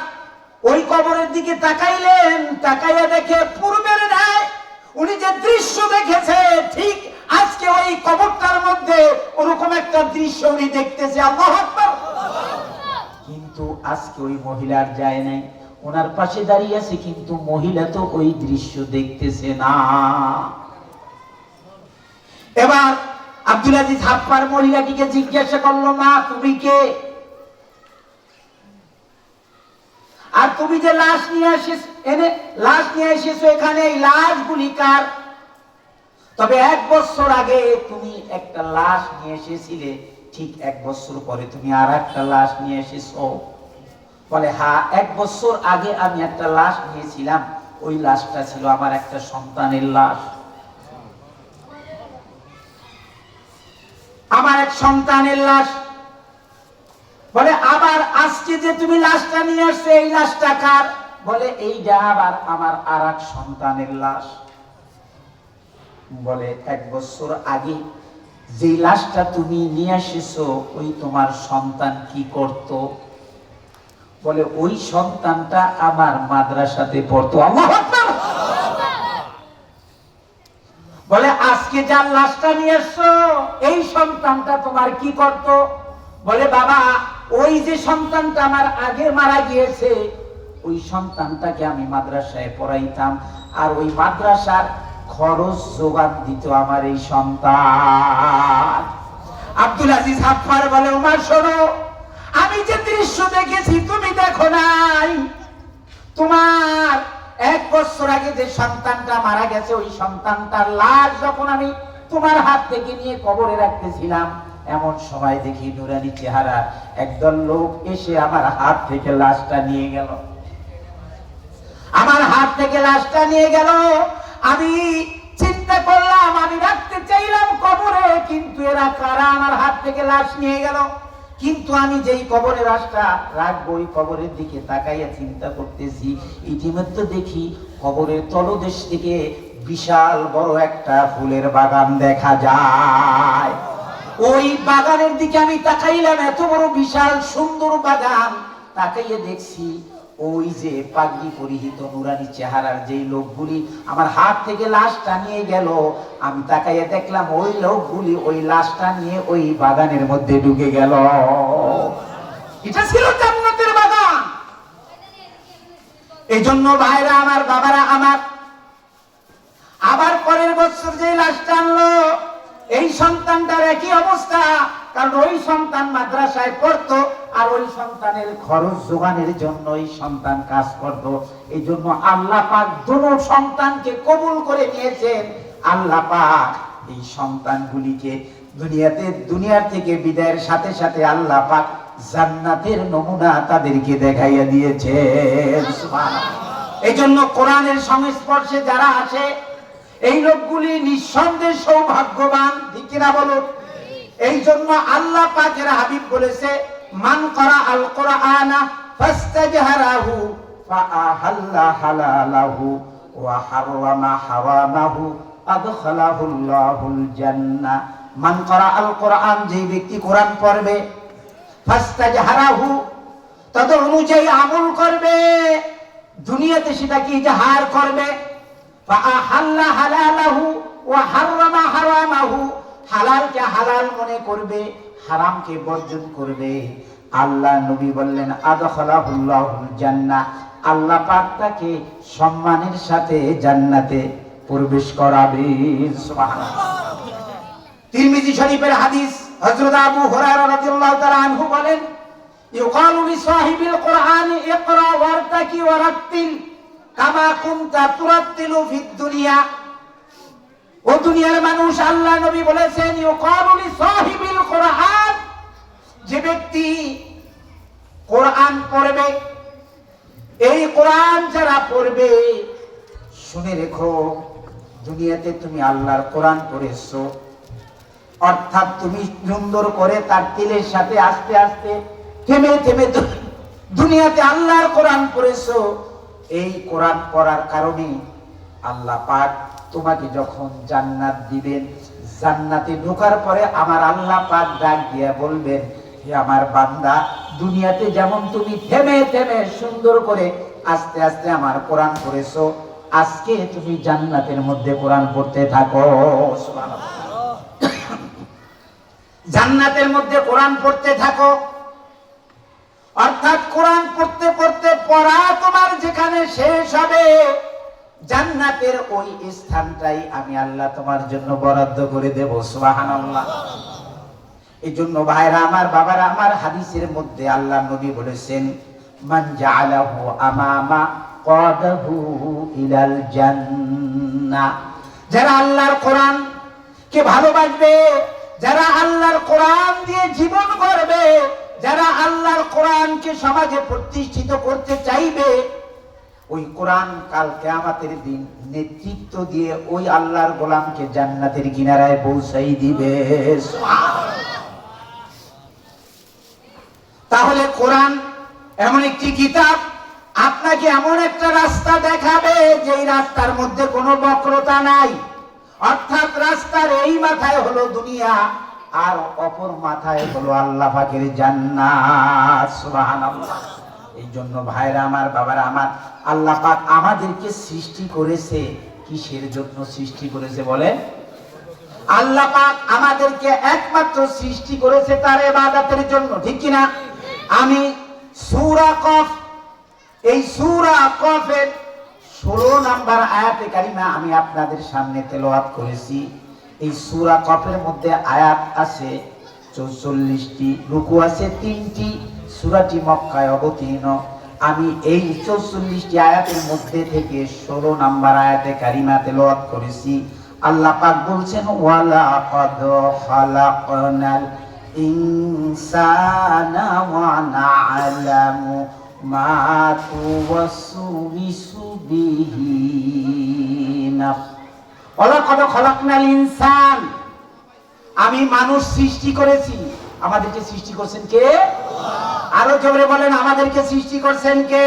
S1: ওই কবরের দিকে তাকাইলেন, তাকাইয়া দেখে পূর্বের ন্যায় উনি যে দৃশ্য দেখেছে ঠিক আজকে ওই কবরটার মধ্যে ওরকম একটা দৃশ্য উনি দেখতেছে। আল্লাহু আকবার। কিন্তু আজকে ওই মহিলার যায় নাই, ওনার পাশে দাঁড়িয়ে আছে, কিন্তু মহিলা তো ওই দৃশ্য দেখতেছে না। এবার আব্দুল আজিজ হাফফার মহিলাটিকে জিজ্ঞাসা করলো, মা তুমি কে? আর তুমি যে লাশ নিয়ে এসেছো এখানে, এই লাশগুলি কার? তবে 1 বছর আগে তুমি একটা লাশ নিয়ে এসেছিলে, ঠিক 1 বছর পরে তুমি আর একটা লাশ নিয়ে এসেছো। বলে হ্যাঁ, 1 বছর আগে আমি একটা লাশ নিয়েছিলাম, ওই লাশটা ছিল আমার একটা সন্তানের লাশ, আমার এক সন্তানের লাশ। বলে আবার আজকে যে তুমি লাশটা নিয়ে আসছো, এই লাশটা কার? বলে এইটা আবার আমার আর এক সন্তানের লাশ। বলে 1 বছর আগে যে লাশটা তুমি নিয়ে এসেছো, ওই তোমার সন্তান কি করত? বলে ওই সন্তানটা আমার মাদ্রাসাতে পড়তো। আল্লাহু আকবার। বলে আজকে যার লাশটা নিয়ে এসছো, এই সন্তানটা তোমার কি করত? বলে বাবা, ওই যে সন্তানটা আমার আগে মারা গিয়েছে, ওই সন্তানটাকে আমি মাদ্রাসায় পড়াইতাম, আর ওই মাদ্রাসার খরচ জোগান দিত আমার এই সন্তান। আব্দুল আজিজ হাফফার বলে, ওমা শোনো, আমি যে দৃশ্য দেখেছি তুমি দেখো নাই। তোমার 1 বছর আগে যে সন্তানটা মারা গেছে, ওই সন্তানটার লাশ যখন আমি তোমার হাত থেকে নিয়ে কবরে রাখতেছিলাম, এমন সময় দেখি নুরানি চেহারা একদল লোক এসে আমার হাত থেকে লাশটা নিয়ে গেল। আমার হাত থেকে লাশটা নিয়ে গেল। আমি চিন্তা করলাম, আমি রাখতে চাইলাম কবরে, কিন্তু এরা কারা আমার হাত থেকে লাশ নিয়ে গেল। কিন্তু আমি যেই কবরে লাশটা রাখবো, ওই কবরের দিকে তাকাইয়া চিন্তা করতেছি, ইতিমধ্যে দেখি কবরের তলদেশ থেকে বিশাল বড় একটা ফুলের বাগান দেখা যায়। ওই বাগানের দিকে আমি তাকাইলাম, এত বড় বিশাল সুন্দর বাগান। তাকাইয়ে দেখছি ওই যে পাগড়ি পরিহিত নুরানি চেহারার যেই লোকগুলি আমার হাত থেকে লাশটা নিয়ে গেল, আমি তাকাইয়ে দেখলাম ওই লোকগুলি ওই লাশটা নিয়ে ওই বাগানের মধ্যে ঢুকে গেল। এটা ছিল জান্নাতের বাগান। এই জন্য ভাইরা আমার, বাবারা আমার, আবার পরের বছর যে লাশটা আনলো, এই সন্তানটার একই অবস্থা, কারণ ওই সন্তান মাদ্রাসায় পড়তো, আর ওই সন্তানের খরচ জোগানের জন্য ওই সন্তান কাজ করত। এই জন্য আল্লাহ পাক দুটো সন্তানকে কবুল করে নিয়েছেন। আল্লাহ পাক এই সন্তানগুলিকে দুনিয়ার থেকে বিদায়ের সাথে সাথে আল্লাহ পাক জান্নাতের নমুনা তাদেরকে দেখাইয়া দিয়েছেন। সুবহানাল্লাহ। এই জন্য কোরআনের সংস্পর্শে যারা আসে, এই লোকগুলি নিঃসন্দেহে সৌভাগ্যবান, ঠিক কিনা বলো? এই জন্য আল্লাহ পাকের হাবিব বলেছে, মান করা আল কোরআনা ফাস্তাজহারাহু ফাআহাল্লা হালালাহু ওয়া হারামা হারামাহু আদখালাহুল্লাহুল জান্নাহ। মান করা আল কোরআন, যে ব্যক্তি কোরআন পড়বে, ফাস্তাজহারাহু, তদ অনুযায়ী আমল করবে, দুনিয়াতে সেটাকে ইজহার করবে, ফাআহাল্লা হালালাহু ওয়া হারামা হারামাহু, হালালকে হালাল মনে করবে, হারামকে বর্জন করবে, আল্লাহ নবী বললেন আদখালাহুল্লাহুল জান্নাহ, আল্লাহ পাক তাকে সম্মানের সাথে জান্নাতে প্রবেশ করাবেন। সুবহানাল্লাহ। তিরমিজি শরীফের হাদিস, হযরত আবু হুরায়রা রাদিয়াল্লাহু তাআলা আনহু বলেন, ইউকালু লিসাহিবিল কুরআনি ইকরা ওয়ারতাকি ওয়ারাত্তিল কামা কুনতা তুরাত্তিলু ফিদ দুনিয়া। ও দুনিয়ার মানুষ, আল্লাহ নবী বলেছেন, ইউকালু লিসাহিবিল কুরআন, যে ব্যক্তি কোরআন পড়বে, এই কোরআন যারা পড়বে, শুনে রেখো, দুনিয়াতে তুমি আল্লাহর কোরআন পড়েছো, অর্থাৎ তুমি সুন্দর করে তার তিলের সাথে আস্তে আস্তে থেমে থেমে দুনিয়াতে আল্লাহর কোরআন পড়েছো। এই কোরআন পড়ার কারণে আল্লাহ পাক তোমাকে যখন জান্নাত দিবেন, জান্নাতে ঢোকার পরে আমার আল্লাহ পাক ডাক দিয়া বলবেন, হে আমার বান্দা, দুনিয়াতে যেমন তুমি থেমে থেমে সুন্দর করে আস্তে আস্তে আমার কোরআন পড়েছো, আজকে তুমি জান্নাতের মধ্যে কোরআন পড়তে থাকো। সুবহানাল্লাহ। জান্নাতের মধ্যে কোরআন পড়তে থাকো, অর্থাৎ কোরআন পড়তে পড়তে পড়া তোমার যেখানে শেষ হবে, জান্নাতের ওই স্থানটাই আমি আল্লাহ তোমার জন্য বরাদ্দ করে দেব। সুবহানাল্লাহ। এই জন্য ভাইরা আমার, বাবারা আমার, হাদিসের মধ্যে আল্লাহ নবী বলেছেন, মান জাআলাহু আমামা কাদাহু ইলাল জান্নাহ। যারা আল্লাহর কোরআন কে ভালোবাসবে, যারা আল্লাহর কোরআন দিয়ে জীবন গড়বে, যারা আল্লাহর কোরআনকে সমাজে প্রতিষ্ঠিত করতে চাইবে, ওই কোরআন কাল কিয়ামতের দিন নেতৃত্ব দিয়ে ওই আল্লাহর গোলামকে জান্নাতের কিনারায় পৌঁছাই দিবে। তাহলে কোরআন এমন একটি কিতাব, আপনাকে এমন একটা রাস্তা দেখাবে যেই রাস্তার মধ্যে কোনো বক্রতা নাই, অর্থাৎ রাস্তার এই মাথায় হলো দুনিয়া আর অপর মাথায় হলো আল্লাহ পাকের জান্নাত। সুবহানাল্লাহ। এই জন্য ভাইরা আমার, বাবারা আমার, আল্লাহ পাক আমাদেরকে সৃষ্টি করেছে কিসের জন্য সৃষ্টি করেছে বলেন? আল্লাহ পাক আমাদেরকে একমাত্র সৃষ্টি করেছে তার ইবাদতের জন্য, ঠিক কি না? আমি সূরা কফ, এই সূরা কফের 16 নাম্বার আয়াতে কারিমা আমি আপনাদের সামনে তেলাওয়াত করেছি। এই সূরা কফের মধ্যে আয়াত আছে 44টি, রুকু আছে 3টি, সূরাটি মক্কায় অবতীর্ণ। আমি এই 44টি আয়াতের মধ্যে থেকে 16 নাম্বার আয়াতে কারিমা তেলাওয়াত করেছি। আল্লাহ পাক বলছেন, ওয়ালা কদ খালাকনাল ইনসানা ওয়া না'লামু মা তুওয়াসবিসু বিহি নাফস। ওয়ালা কদ খালাকনাল ইনসান, আমি মানুষ সৃষ্টি করেছি। আমাদেরকে সৃষ্টি করছেন কে? আল্লাহ। আরো জোরে বলেন, আমাদেরকে সৃষ্টি করছেন কে?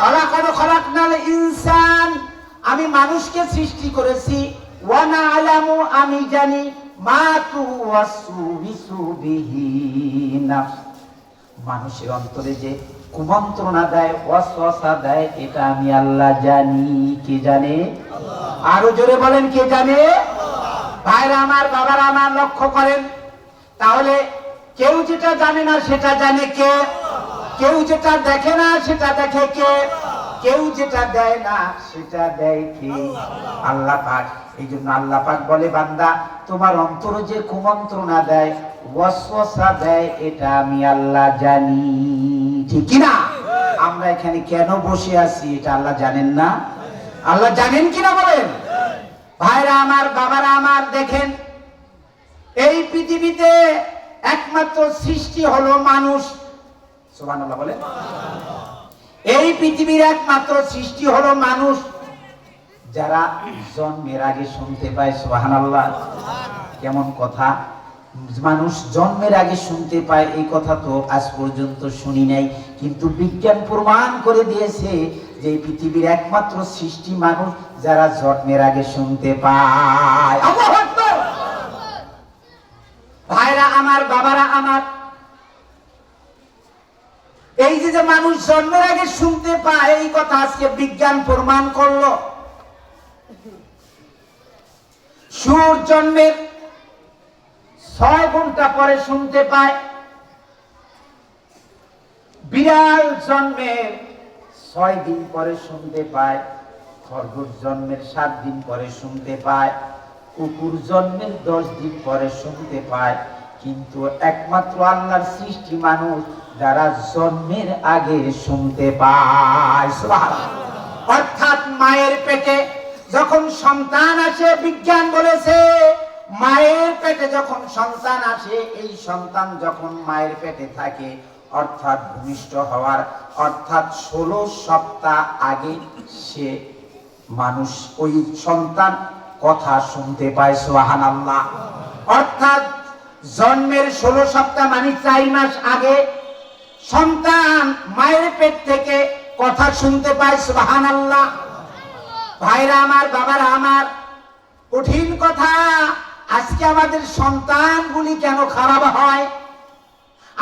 S1: আল্লাহ। ওয়ালা কদ খালাকনাল ইনসান, আমি মানুষকে সৃষ্টি করেছি। ওয়া না'লামু, আমি জানি, মা তুওয়াসবিসু বিহি নাফস, মানুষের অন্তরে যে কুমন্ত্রণা দেয়, ওয়াসওয়াসা দেয়, এটা আমি আল্লাহ জানি। কে জানে? আল্লাহ। আরো জোরে বলেন, কে জানে? আল্লাহ। ভাইরা আমার, বাবারা আমার, লক্ষ্য করেন, তাহলে কেউ যেটা জানে না সেটা জানে কে? কেউ যেটা দেখে না সেটা দেখে কে? কেউ যেটা দেয় না সেটা দেয় কে? আল্লাহ পাক। এই জন্য আল্লাহ পাক বলে, বান্দা, তোমার অন্তরে যে কুমন্ত্রণা দেয়, ওয়াসওয়াসা দেয়, এটা আমি আল্লাহ জানি। ঠিক কি না? আমরা এখানে কেন বসে আছি এটা আল্লাহ জানেন না? আল্লাহ জানেন কিনা বলেন? ভাইরা আমার, বাবারা আমার, দেখেন, এই পৃথিবীতে একমাত্র সৃষ্টি হলো মানুষ। সুবহানাল্লাহ বলেন। এই পৃথিবীর একমাত্র সৃষ্টি হলো মানুষ। যারা জন্মের আগে শুনতে পায়, সুবহানাল্লাহ, কেমন কথা, মানুষ জন্মের আগে শুনতে পায়, এই কথা তো আজ পর্যন্ত শুনি নাই, কিন্তু বিজ্ঞান প্রমাণ করে দিয়েছে যে পৃথিবীর একমাত্র সৃষ্টি মানুষ, যারা জন্মের আগে শুনতে পায়। আল্লাহু আকবার। ভাইরা আমার, বাবারা আমার, এই যে মানুষ জন্মের আগে শুনতে পায়, এই কথা আজকে বিজ্ঞান প্রমাণ করলো। সূর্য জন্মের 6 ঘন্টা পরে শুনতে পায়, বিড়াল জন্মের 6 দিন পরে শুনতে পায়, খরগোশ জন্মের 7 দিন পরে শুনতে পায়, কুকুর জন্মের 10 দিন পরে শুনতে পায়, কিন্তু একমাত্র আল্লাহর সৃষ্টি মানুষ, যারা জন্মের আগে শুনতে পায়। সুবহানাল্লাহ। অর্থাৎ মায়ের পেটে যখন সন্তান আসে, বিজ্ঞান বলেছে, মায়ের পেটে যখন সন্তান আসে, এই সন্তান যখন মায়ের পেটে থাকে, অর্থাৎ ভূমিষ্ঠ হওয়ার অর্থাৎ 16 সপ্তাহ আগে সে মানুষ, ওই সন্তান কথা শুনতে পায়। সুবহানাল্লাহ। অর্থাৎ জন্মের 16 সপ্তাহ মানে 4 মাস আগে সন্তান মায়ের পেট থেকে কথা শুনতে পায়। সুবহানাল্লাহ। ভাইরা আমার, বাবারা আমার, কঠিন কথা, আজকে আমাদের সন্তানগুলি কেন খারাপ হয়?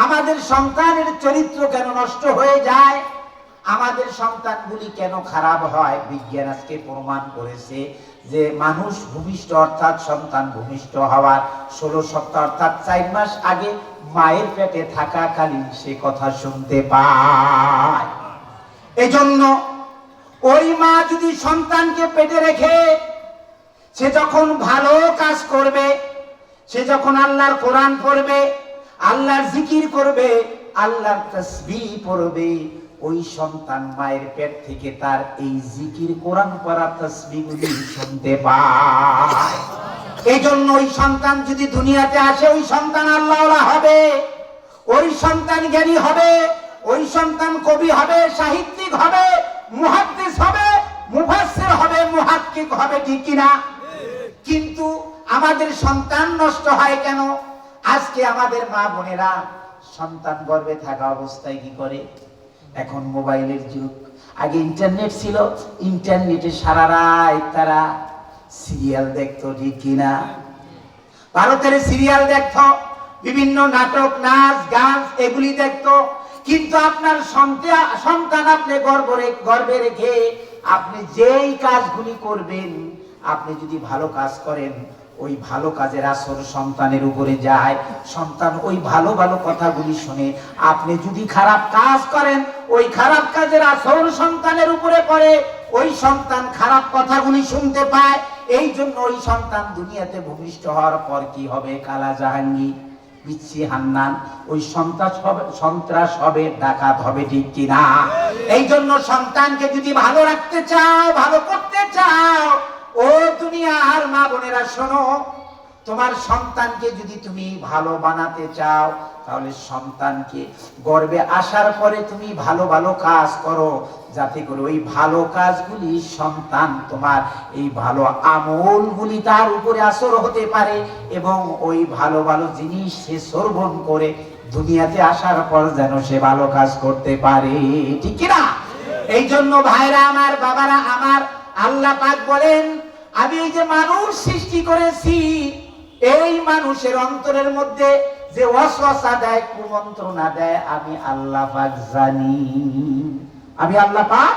S1: আমাদের সন্তানের চরিত্র কেন নষ্ট হয়ে যায়, আমাদের সন্তানগুলি কেন খারাপ হয়? বিজ্ঞান আজকে প্রমাণ করেছে যে মানুষ ভূমিষ্ঠ অর্থাৎ সন্তান ভূমিষ্ঠ হওয়ার 16 সপ্তাহ অর্থাৎ 4 মাস আগে মায়ের পেটে থাকাকালীন সে কথা শুনতে পায়। এজন্য ওই মা যদি সন্তানকে পেটে রেখে সে যখন ভালো কাজ করবে, সে যখন আল্লাহর কোরআন পড়বে, আল্লাহর জিকির করবে, আল্লাহর তাসবিহ পড়বে, ওই সন্তান মায়ের পেট থেকে তার এই জিকির কোরআন পড়া তাসবিহগুলি শুনতে পায়। এই জন্য ওই সন্তান যদি দুনিয়াতে আসে, ওই সন্তান আল্লাহওয়ালা হবে, ওই সন্তান জ্ঞানী হবে, ওই সন্তান কবি হবে, সাহিত্যিক হবে, মুহাদ্দিস হবে, মুফাসসির হবে, মুহাক্কিক হবে, ঠিক কিনা? কিন্তু আমাদের সন্তান নষ্ট হয় কেন? আজকে আমাদের মা বোনেরা সন্তান গর্ভে থাকা অবস্থায় কি করে? এখন মোবাইলের যুগ, আগে ইন্টারনেট ছিল, ইন্টারনেটে সারা রাত তারা সিরিয়াল দেখতো, ঠিক কিনা? ভারতের সিরিয়াল দেখতো, বিভিন্ন নাটক, নাচ, গান এগুলি দেখতো। কিন্তু আপনার সন্তান আপনি গর্ভে রেখে আপনি যেই কাজগুলি করবেন, আপনি যদি ভালো কাজ করেন, ওই ভালো কাজের আসর সন্তানের উপরে যায়, সন্তান ওই ভালো ভালো কথাগুলি শুনে। আপনি যদি খারাপ কাজ করেন, ওই খারাপ কাজের আসর সন্তানের উপরে পড়ে, ওই সন্তান খারাপ কথাগুলি শুনতে পায়। এই জন্য ওই সন্তান দুনিয়াতে ভূমিষ্ঠ হওয়ার পর কি হবে? কালা জাহাঙ্গীর, বিচ্ছি হান্নান, ওই সন্ত্রাস হবে, ডাকাত হবে, ঠিক কিনা? এই জন্য সন্তানকে যদি ভালো রাখতে চাও, ভালো করতে চাও, ও দুনিয়ার মা বোনেরা শোনো, তোমার সন্তানকে যদি তুমি ভালো বানাতে চাও, তাহলে সন্তানকে গর্ভে আসার পরে তুমি ভালো ভালো কাজ করো, যাতে করে ওই ভালো কাজগুলি সন্তান তোমার এই ভালো আমলগুলি তার উপরে আসর হতে পারে, এবং ওই ভালো ভালো জিনিস সে শ্রবণ করে দুনিয়াতে আসার পর যেন সে ভালো কাজ করতে পারে, ঠিক কিনা? এই জন্য ভাইরা আমার, বাবারা আমার, আল্লাহ পাক বলেন, আমি এই যে মানুষ সৃষ্টি করেছি, এই মানুষের অন্তরের মধ্যে যে ওয়াসওয়াসা দেয়, কুমন্ত্রণা দেয়, আমি আল্লাহ পাক জানি, আমি আল্লাহ পাক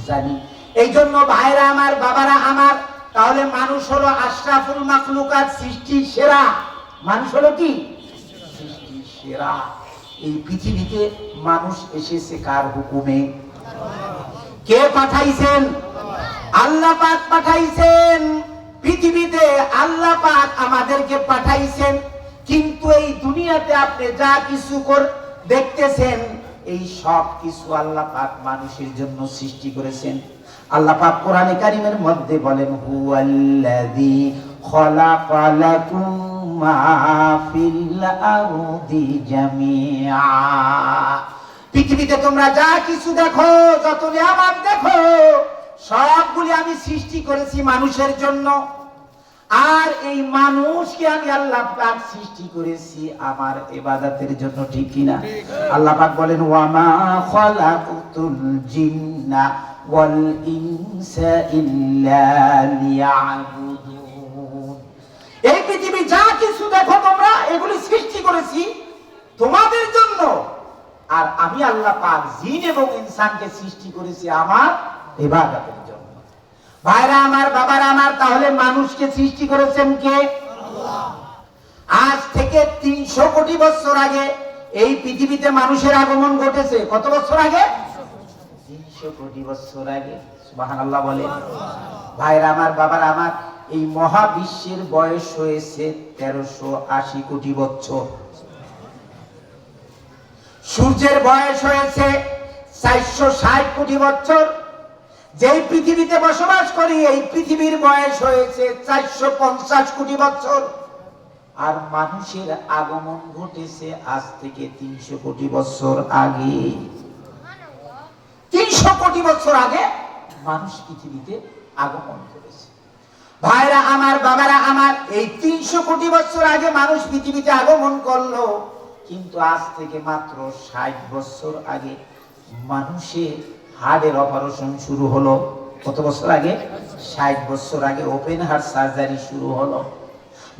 S1: জানি। এই জন্য ভাইরা আমার, বাবারা আমার, তাহলে মানুষ হলো আশরাফুল মাখলুকাত, সৃষ্টির সেরা। মানুষ হলো কি? সৃষ্টির সেরা। এই পৃথিবীতে মানুষ এসেছে কার হুকুমে? কে পাঠাইছেন? আল্লাহ পাক পাঠাইছেন। পৃথিবীতে আল্লাহ পাক আমাদেরকে পাঠাইছেন। কিন্তু এই দুনিয়াতে আপনি যা কিছু দেখতেছেন, এই সব কিছু আল্লাহ পাক মানুষের জন্য সৃষ্টি করেছেন। আল্লাহ পাক কোরআনে কারীমের মধ্যে বলেন, হুয়াল্লাযী খালাকা লাকুম মা ফিল আরদি জামিআ। পৃথিবীতে তোমরা যা কিছু দেখো, যত নিয়ামত দেখো, সবগুলি আমি সৃষ্টি করেছি মানুষের জন্য। আর এই মানুষকে আমি আল্লাহ পাক সৃষ্টি করেছি আমার ইবাদতের জন্য, ঠিক কিনা? আল্লাহ পাক বলেন, ওয়া মা খালাকতুল জিন্না ওয়াল ইনসা ইল্লা লিয়াবুদুন। এই পৃথিবী যা কিছু দেখো তোমরা, এগুলি সৃষ্টি করেছি তোমাদের জন্য। আর আমি আল্লাহ পাক জিন এবং ইনসানকে সৃষ্টি করেছি আমার ইবাদতের জন্য। ভাইরা আমার, বাবারা আমার, তাহলে মানুষকে সৃষ্টি করেছেন কে? আল্লাহ। আজ থেকে 300 কোটি বছর আগে এই পৃথিবীতে মানুষের আগমন ঘটেছে। কত বছর আগে? 300 কোটি বছর আগে। সুবহানাল্লাহ বলেন। ভাইরা আমার, বাবারা আমার, এই মহাবিশ্বের বয়স হয়েছে 1380 কোটি বছর। সূর্যের বয়স হয়েছে 460 কোটি বছর। যেই পৃথিবীতে বসবাস করি, এই পৃথিবীর বয়স হয়েছে 450 কোটি বছর। আর মানুষের আগমন ঘটেছে আজ থেকে 300 কোটি বছর আগে। 300 কোটি বছর আগে মানুষ পৃথিবীতে আগমন করেছে। ভাইরা আমার, বাবারা আমার, এই 300 কোটি বছর আগে মানুষ পৃথিবীতে আগমন করলো। কিন্তু আজ থেকে মাত্র 60 বছর আগে মানুষের হার্টের অপারেশন শুরু হলো। কত বছর আগে? 60 বছর আগে ওপেন হার্ট সার্জারি শুরু হলো।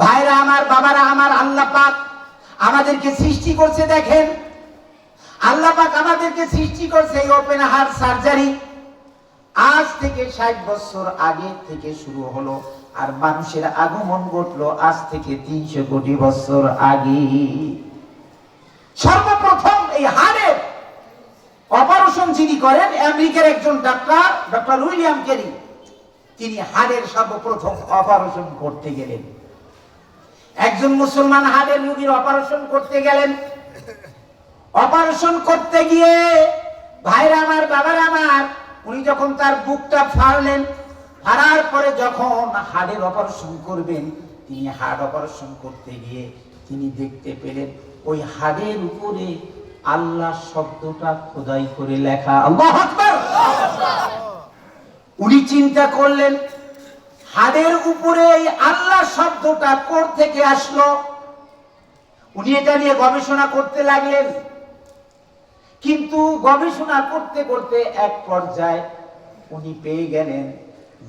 S1: ভাইরা আমার, বাবারা আমার, আল্লাহ পাক আমাদেরকে সৃষ্টি করছে দেখেন, আল্লাহ পাক আমাদেরকে সৃষ্টি করছে এই ওপেন হার্ট সার্জারি আজ থেকে 60 বছর আগে থেকে শুরু হলো, আর মানুষের আগমন ঘটলো আজ থেকে 300 কোটি বছর আগে। সর্বপ্রথম এই হাড়ের অপারেশন যিনি করেন আমেরিকার একজন ডাক্তার, ডক্টর উইলিয়াম কেরি, তিনি হাড়ের সর্বপ্রথম অপারেশন করতে গেলেন। একজন মুসলমান হাড়ের রোগীর অপারেশন করতে গেলেন। অপারেশন করতে গিয়ে ভাইরা আমার, বাবারা আমার, উনি যখন তার বুকটা ফাড়লেন, ফাড়ার পরে যখন হাড়ের অপারেশন করবেন, তিনি হাড় অপারেশন করতে গিয়ে তিনি দেখতে পেলেন ওই হাড়ের উপরে আল্লাহ শব্দটা খোদাই করে লেখা। আল্লাহু আকবার। উনি চিন্তা করলেন হাড়ের উপরে এই আল্লাহ শব্দটা কোথা থেকে আসলো। উনি এটা নিয়ে গবেষণা করতে লাগলেন, কিন্তু গবেষণা করতে করতে এক পর্যায়ে উনি পেয়ে গেলেন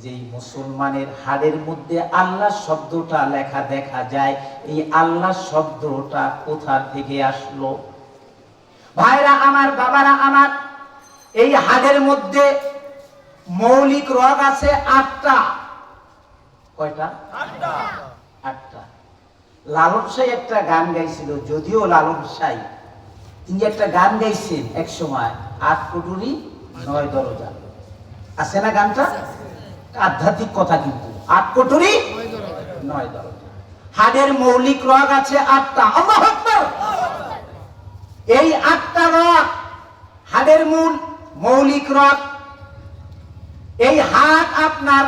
S1: যে মুসলমানের হাড়ের মধ্যে আল্লাহ শব্দটা লেখা দেখা যায়, এই আল্লাহ শব্দটা কোথা থেকে আসলো। ভাইরা আমার, বাবারা আমার, এই হাড়ের মধ্যে মৌলিক রগ আছে 8টা। কয়টা? 8টা। লালন সাই একটা গান গাইছিল, যদিও লালন সাই তিনি একটা গান গাইছেন এক সময়, 8 কোটরি 9 দরজা, আছে না গানটা? আধ্যাত্মিক কথা, কিন্তু 8 কোটরি 9 দরজা। হাড়ের মৌলিক রগ আছে 8টা। আল্লাহু আকবার। এই 8টা রগ হাড়ের মৌলিক রগ। এই হাড় আপনার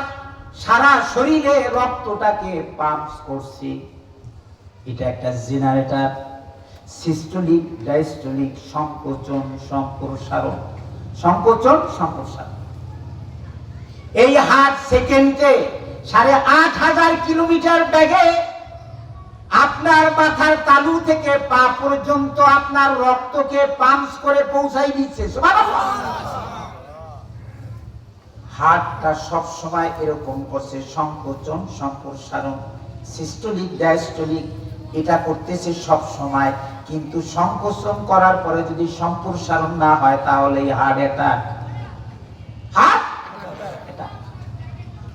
S1: সারা শরীরে রক্তটাকে পাম্প করছে। এটা একটা জেনারেটর, সিস্টোলিক, ডায়াস্টোলিক, সংকোচন, সম্প্রসারণ, সংকোচন, সম্প্রসারণ। এই হার্ট সেকেন্ডে 8500 কিলোমিটার বেগে আপনার মাথার তালু থেকে পা পর্যন্ত আপনার রক্তকে পাম্প করে পৌঁছাই দিচ্ছে। সুবহানাল্লাহ। হার্টটা সব সময় এরকম করছে, সংকোচন, সম্প্রসারণ, সিস্টোলিক, ডায়াস্টোলিক, এটা করতেছে সব সময়। কিন্তু সংকোচন করার পরে যদি সম্প্রসারণ না হয় তাহলে এই হার্ট অ্যাটাক। Heart attack.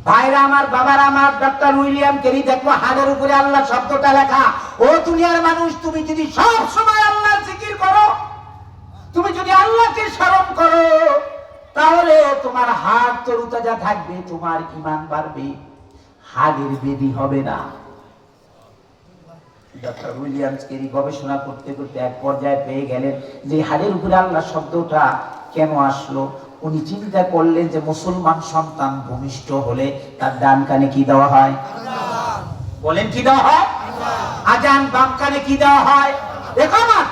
S1: ভাইরা আমার, বাবারা আমার, ডক্টর উইলিয়াম কেরি দেখো হাড়ের উপরে আল্লাহ শব্দটা লেখা। ও দুনিয়ার মানুষ, তুমি যদি সব সময় আল্লাহর জিকির করো, তুমি যদি আল্লাহকে স্মরণ করো, তাহলে তোমার হাড় তরুতাজা থাকবে, তোমার ঈমান বাড়বে, হাড়ের ব্যাধি হবে না। ডক্টর উইলিয়াম কেরি গবেষণা করতে করতে এক পর্যায়ে পেয়ে গেলেন যে হাড়ের উপরে আল্লাহ শব্দটা কেন আসলো। উনি চিন্তা করলেন যে মুসলমান সন্তান ভূমিষ্ঠ হলে তার ডান কানে কি দেওয়া হয়? বলেন কি দেওয়া হয়? আজান। বাম কানে কি দেওয়া হয়? ইকামত।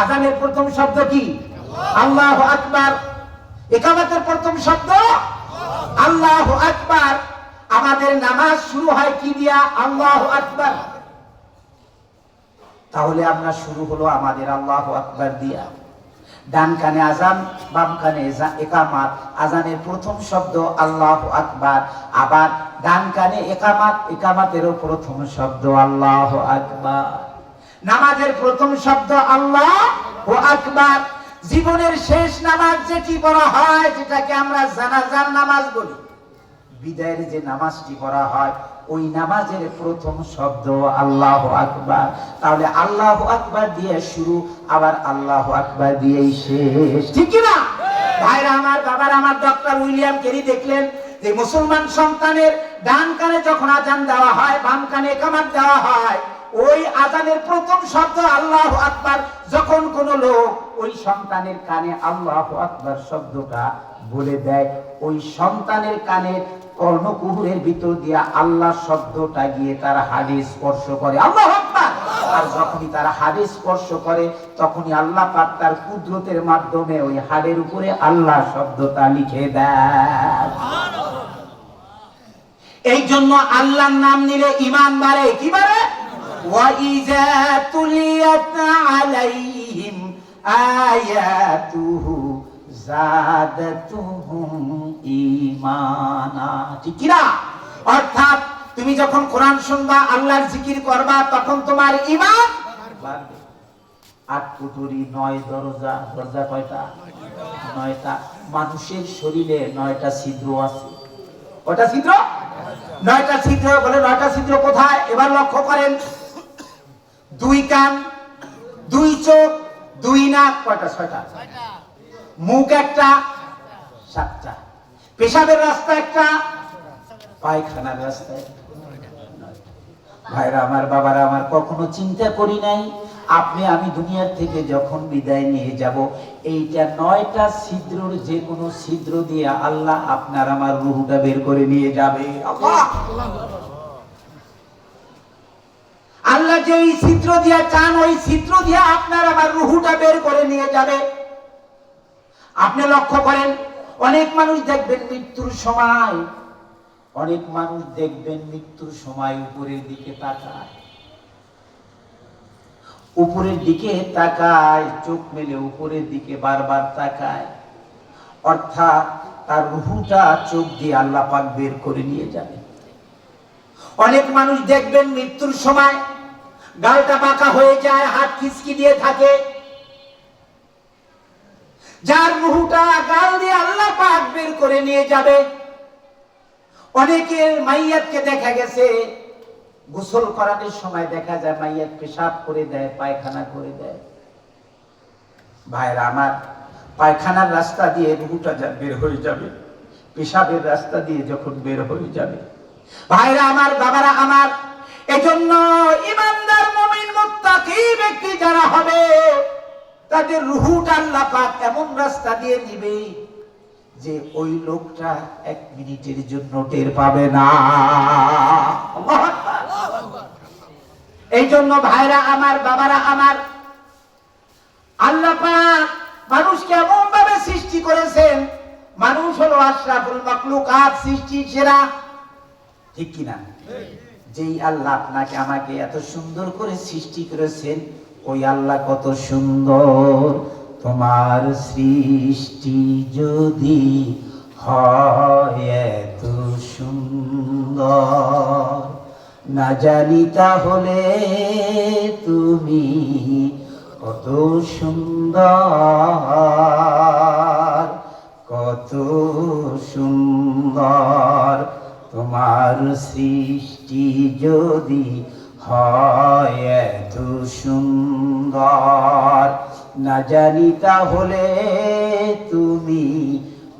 S1: আজানের প্রথম শব্দ কি? আল্লাহু আকবার। ইকামতের প্রথম শব্দ আল্লাহু আকবার। আমাদের নামাজ শুরু হয় কি দিয়া? আল্লাহু আকবার। তাহলে আমরা শুরু হলো আমাদের আল্লাহু আকবার দিয়া। ডান কানে আজান, বাম কানে ইকামত। আজানের প্রথম শব্দ আল্লাহু আকবার, আবার ডান কানে ইকামত, ইকামতেরও প্রথম শব্দ আল্লাহু আকবার। নামাজের প্রথম শব্দ আল্লাহু আকবার। জীবনের শেষ নামাজ যেটি পড়া হয়, যেটাকে আমরা জানাজার নামাজ বলি, বিদায়ের যে নামাজটি পড়া হয়, ওই নামাজের প্রথম শব্দ আল্লাহু আকবার। তাহলে আল্লাহু আকবার দিয়ে শুরু, আবার আল্লাহু আকবার দিয়েই শেষ, ঠিক কি না? ভাইরা আমার, বাবার আমার, ডক্টর উইলিয়াম কেরি দেখলেন যে মুসলমান সন্তানের ডান কানে যখন আজান দেওয়া হয়, বাম কানে ইকামত দেওয়া হয়, ওই আজানের প্রথম শব্দ আল্লাহু আকবার। যখন কোন লোক ওই সন্তানের কানে আল্লাহু আকবার শব্দটা বলে দেয়, ওই সন্তানের কানের কর্ণকুহরের ভিতর দিয়ে আল্লাহ শব্দটা গিয়ে তার হাড়ে স্পর্শ করে। আল্লাহু আকবার। আর যখনই তার হাড়ে স্পর্শ করে, তখনই আল্লাহ পাক তার কুদরতের মাধ্যমে ওই হাড়ের উপরে আল্লাহ শব্দটা লিখে দেয়। এই জন্য আল্লাহর নাম নিলে ঈমান বাড়ে। কি বাড়ে? وَإِذَا تُلِيَتْ عَلَيْهِمْ آيَاتُهُ زَادَتْهُمْ ঈমানা। ঠিক কি না? অর্থাৎ তুমি যখন কোরআন শুনবা, আল্লাহর জিকির করবা, তখন তোমার ঈমান বাড়বে। 8 কুঠুরি, 9 দরজা। দরজা কয়টা? 9টা। মানুষের শরীরে 9টা ছিদ্র আছে। কয়টা ছিদ্র? 9টা ছিদ্র। বলে 9টা ছিদ্র কোথায়? এবার লক্ষ্য করেন। 2 কান, 2 চোখ, 2 নাক। কয়টা? 6টা। মুখ একটা, 7টা। পেশাবের রাস্তা একটা, পায়খানার রাস্তা একটা। ভাইরা আমার, বাবারা আমার, কখনো চিন্তা করি নাই আপনি আমি দুনিয়ার থেকে যখন বিদায় নিয়ে যাব, এইটা 9টা ছিদ্রর যে কোনো ছিদ্র দিয়ে আল্লাহ আপনার আমার রূহটা বের করে নিয়ে যাবে। আল্লাহ যে এই ছিদ্র দিয়া চান, ওই ছিদ্র দিয়া আপনার আমার রূহটা বের করে নিয়ে যাবে। আপনি লক্ষ্য করেন, অনেক মানুষ দেখবেন মৃত্যুর সময়, অনেক মানুষ দেখবেন মৃত্যুর সময় উপরের দিকে তাকায়, উপরের দিকে তাকায়, চোখ মেলে উপরের দিকে বারবার তাকায়, অর্থাৎ তার রূহটা চোখ দিয়ে আল্লাহ পাক বের করে নিয়ে যাবে। অনেক মানুষ দেখবেন মৃত্যুর সময় গালটা বাঁকা হয়ে যায়, হাত খিচকি দিয়ে থাকে, যার রূহটা গাল দিয়ে আল্লাহ পাক বের করে নিয়ে যাবে। অনেকের মাইয়াতকে দেখা গেছে গোসল করানোর সময় দেখা যায় মাইয়াত পেশাব করে দেয়, পায়খানা করে দেয়। ভাইরা আমার, পায়খানার রাস্তা দিয়ে রূহটা বের হয়ে যাবে, পেশাবের রাস্তা দিয়ে যখন বের হয়ে যাবে। ভাইরা আমার, বাবারা আমার, এজন্য ইমানদার মুমিন মুত্তাকি ব্যক্তি যারা হবে, তাদের রূহটা আল্লাহ পাক এমন রাস্তা দিয়ে নিবে যে ওই লোকটা 1 মিনিটের জন্য টের পাবে না। এই জন্য ভাইরা আমার, বাবারা আমার, আল্লাহ পাক মানুষকে এমন ভাবে সৃষ্টি করেছেন, মানুষ হলো আশরাফুল মাখলুকাত, সৃষ্টির সেরা। ঠিক কিনা? যেই আল্লাহ আপনাকে আমাকে এত সুন্দর করে সৃষ্টি করেছেন, ওই আল্লাহ কত সুন্দর। তোমার সৃষ্টি যদি হয় এত সুন্দর, না জানি তাহলে তুমি কত সুন্দর, কত সুন্দর। তোমার সৃষ্টি যদি হয় এত সুন্দর, না জানি তাহলে তুমি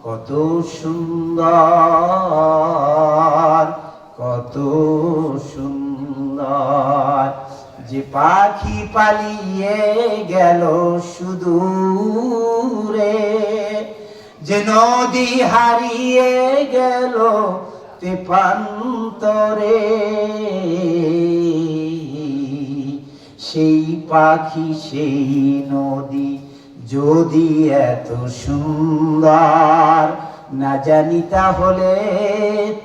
S1: কত সুন্দর, কত সুন্দর। যে পাখি পালিয়ে গেল সুদূরে, যে নদী হারিয়ে গেল তেপান্তরে, সেই পাখি সেই নদী যদি এত সুন্দর, না জানি তাহলে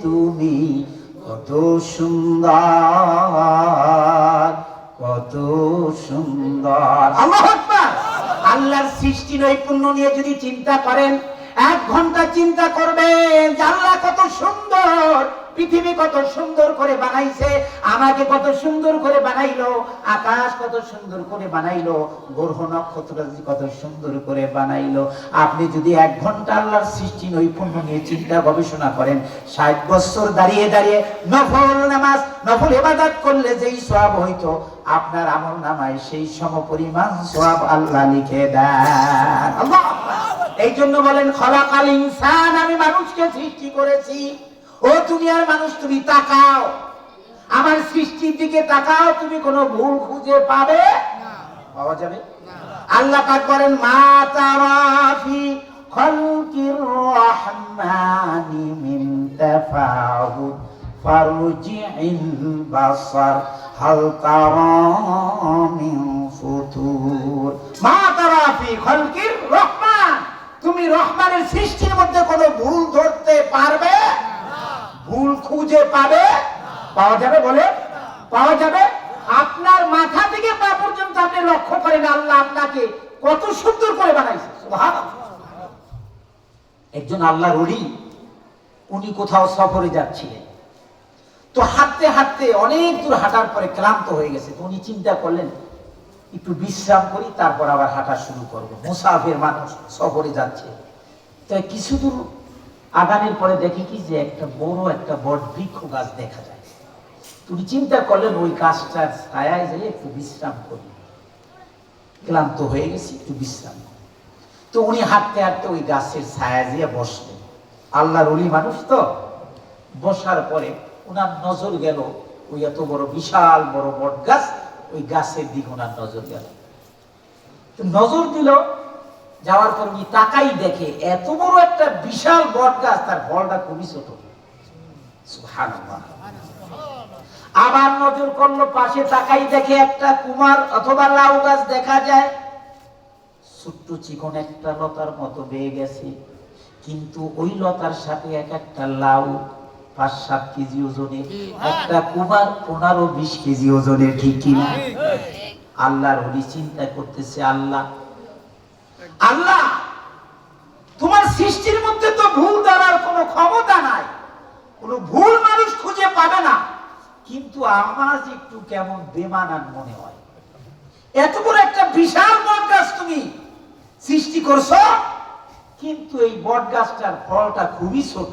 S1: তুমি কত সুন্দর, কত সুন্দর। আল্লাহু আকবার। আল্লাহর সৃষ্টি নৈপুণ্য নিয়ে যদি চিন্তা করেন, 1 ঘন্টা চিন্তা করবেন যে আল্লাহ কত সুন্দর, পৃথিবী কত সুন্দর করে বানাইছে, আমাকে কত সুন্দর করে বানাইলো, আকাশ কত সুন্দর করে বানাইলো, গ্রহ নক্ষত্র কত সুন্দর করে বানাইলো। আপনি যদি 1 ঘন্টা আল্লাহর সৃষ্টি নৈপুণ্য নিয়ে চিন্তা গবেষণা করেন, 60 বছর দাঁড়িয়ে দাঁড়িয়ে নফল নামাজ, নফল ইবাদত করলে যেই সওয়াব হইতো, আপনার আমল নামায় সেই সমপরিমাণ সওয়াব আল্লাহ লিখে দেন। আল্লাহ এই জন্য বলেন, খলাকাল ইনসান, আমি মানুষকে সৃষ্টি করেছি। ও দুনিয়ার মানুষ, তুমি তাকাও, আমার সৃষ্টির দিকে তাকাও, তুমি কোনো ভুল খুঁজে পাবে না, পাওয়া যাবে না। আল্লাহ পাক বলেন, মা তারা ফি খালকির রহমানি মিন তাফাউত ফারজি'ল বাসার হাল তারা মিন ফুতুর। মা তারা ফি খালকির রহমান, তুমি রহমানের সৃষ্টির মধ্যে কোনো ভুল ধরতে পারবে না, ভুল খুঁজে পাবে, পাওয়া যাবে? বলে পাওয়া যাবে। আপনার মাথা থেকে পা পর্যন্ত আপনি লক্ষ্য করেন আল্লাহ আপনাকে কত সুন্দর করে বানাইছে। সুবহানাল্লাহ। একজন আল্লাহর ওলি, উনি কোথাও সফরে যাচ্ছিলেন, তো হাঁটতে হাঁটতে অনেক দূর হাঁটার পরে ক্লান্ত হয়ে গেছে। তো উনি চিন্তা করলেন, একটু বিশ্রাম করি, তারপর আবার হাঁটা শুরু করব। মুসাফির মানুষ, সফরে যাচ্ছে। তাই কিছু দূর আগানোর পরে দেখি কি যে একটা বড় একটা বট বৃক্ষ গাছ দেখা যায়। তুমি চিন্তা করলেন ওই গাছটার ছায়ায় যাই একটু বিশ্রাম করি, ক্লান্ত হয়ে গেছি, একটু বিশ্রাম। তো উনি হাঁটতে হাঁটতে ওই গাছের ছায়া দিয়ে বসলেন। আল্লাহর ওলি মানুষ তো, বসার পরে ওনার নজর গেল ওই এত বড় বিশাল বড় বট গাছ, ওই গাছের দিকে ওনার নজর গেল। নজর দিল, যাওয়ার পর উনি তাকাই দেখে এত বড় একটা বিশাল বট গাছ, তার ফলটা খুবই ছোট। সুবহানাল্লাহ। আবার নজর করলো, পাশে তাকাই দেখে একটা কুমার অথবা লাউ গাছ দেখা যায়, ছোট্ট চিকন একটা লতার মতো বেয়ে গেছে, কিন্তু ওই লতার সাথে এক একটা লাউ 5-7 কেজি ওজনের, একটা কুমার 15-20 কেজি ওজনের, ঠিক কিনা? আল্লাহর ওলি চিন্তা করতেছে, আল্লাহ আল্লাহ তোমার সৃষ্টির মধ্যে তো ভুল ধরার কোনো ক্ষমতা নাই, কোনো ভুল মানুষ খুঁজে পাবে না, কিন্তু আমার যে একটু কেমন বেমানান মনে হয়। এত বড় একটা বিশাল বট গাছ তুমি সৃষ্টি করছো, কিন্তু এই বট গাছটার ফলটা খুবই ছোট,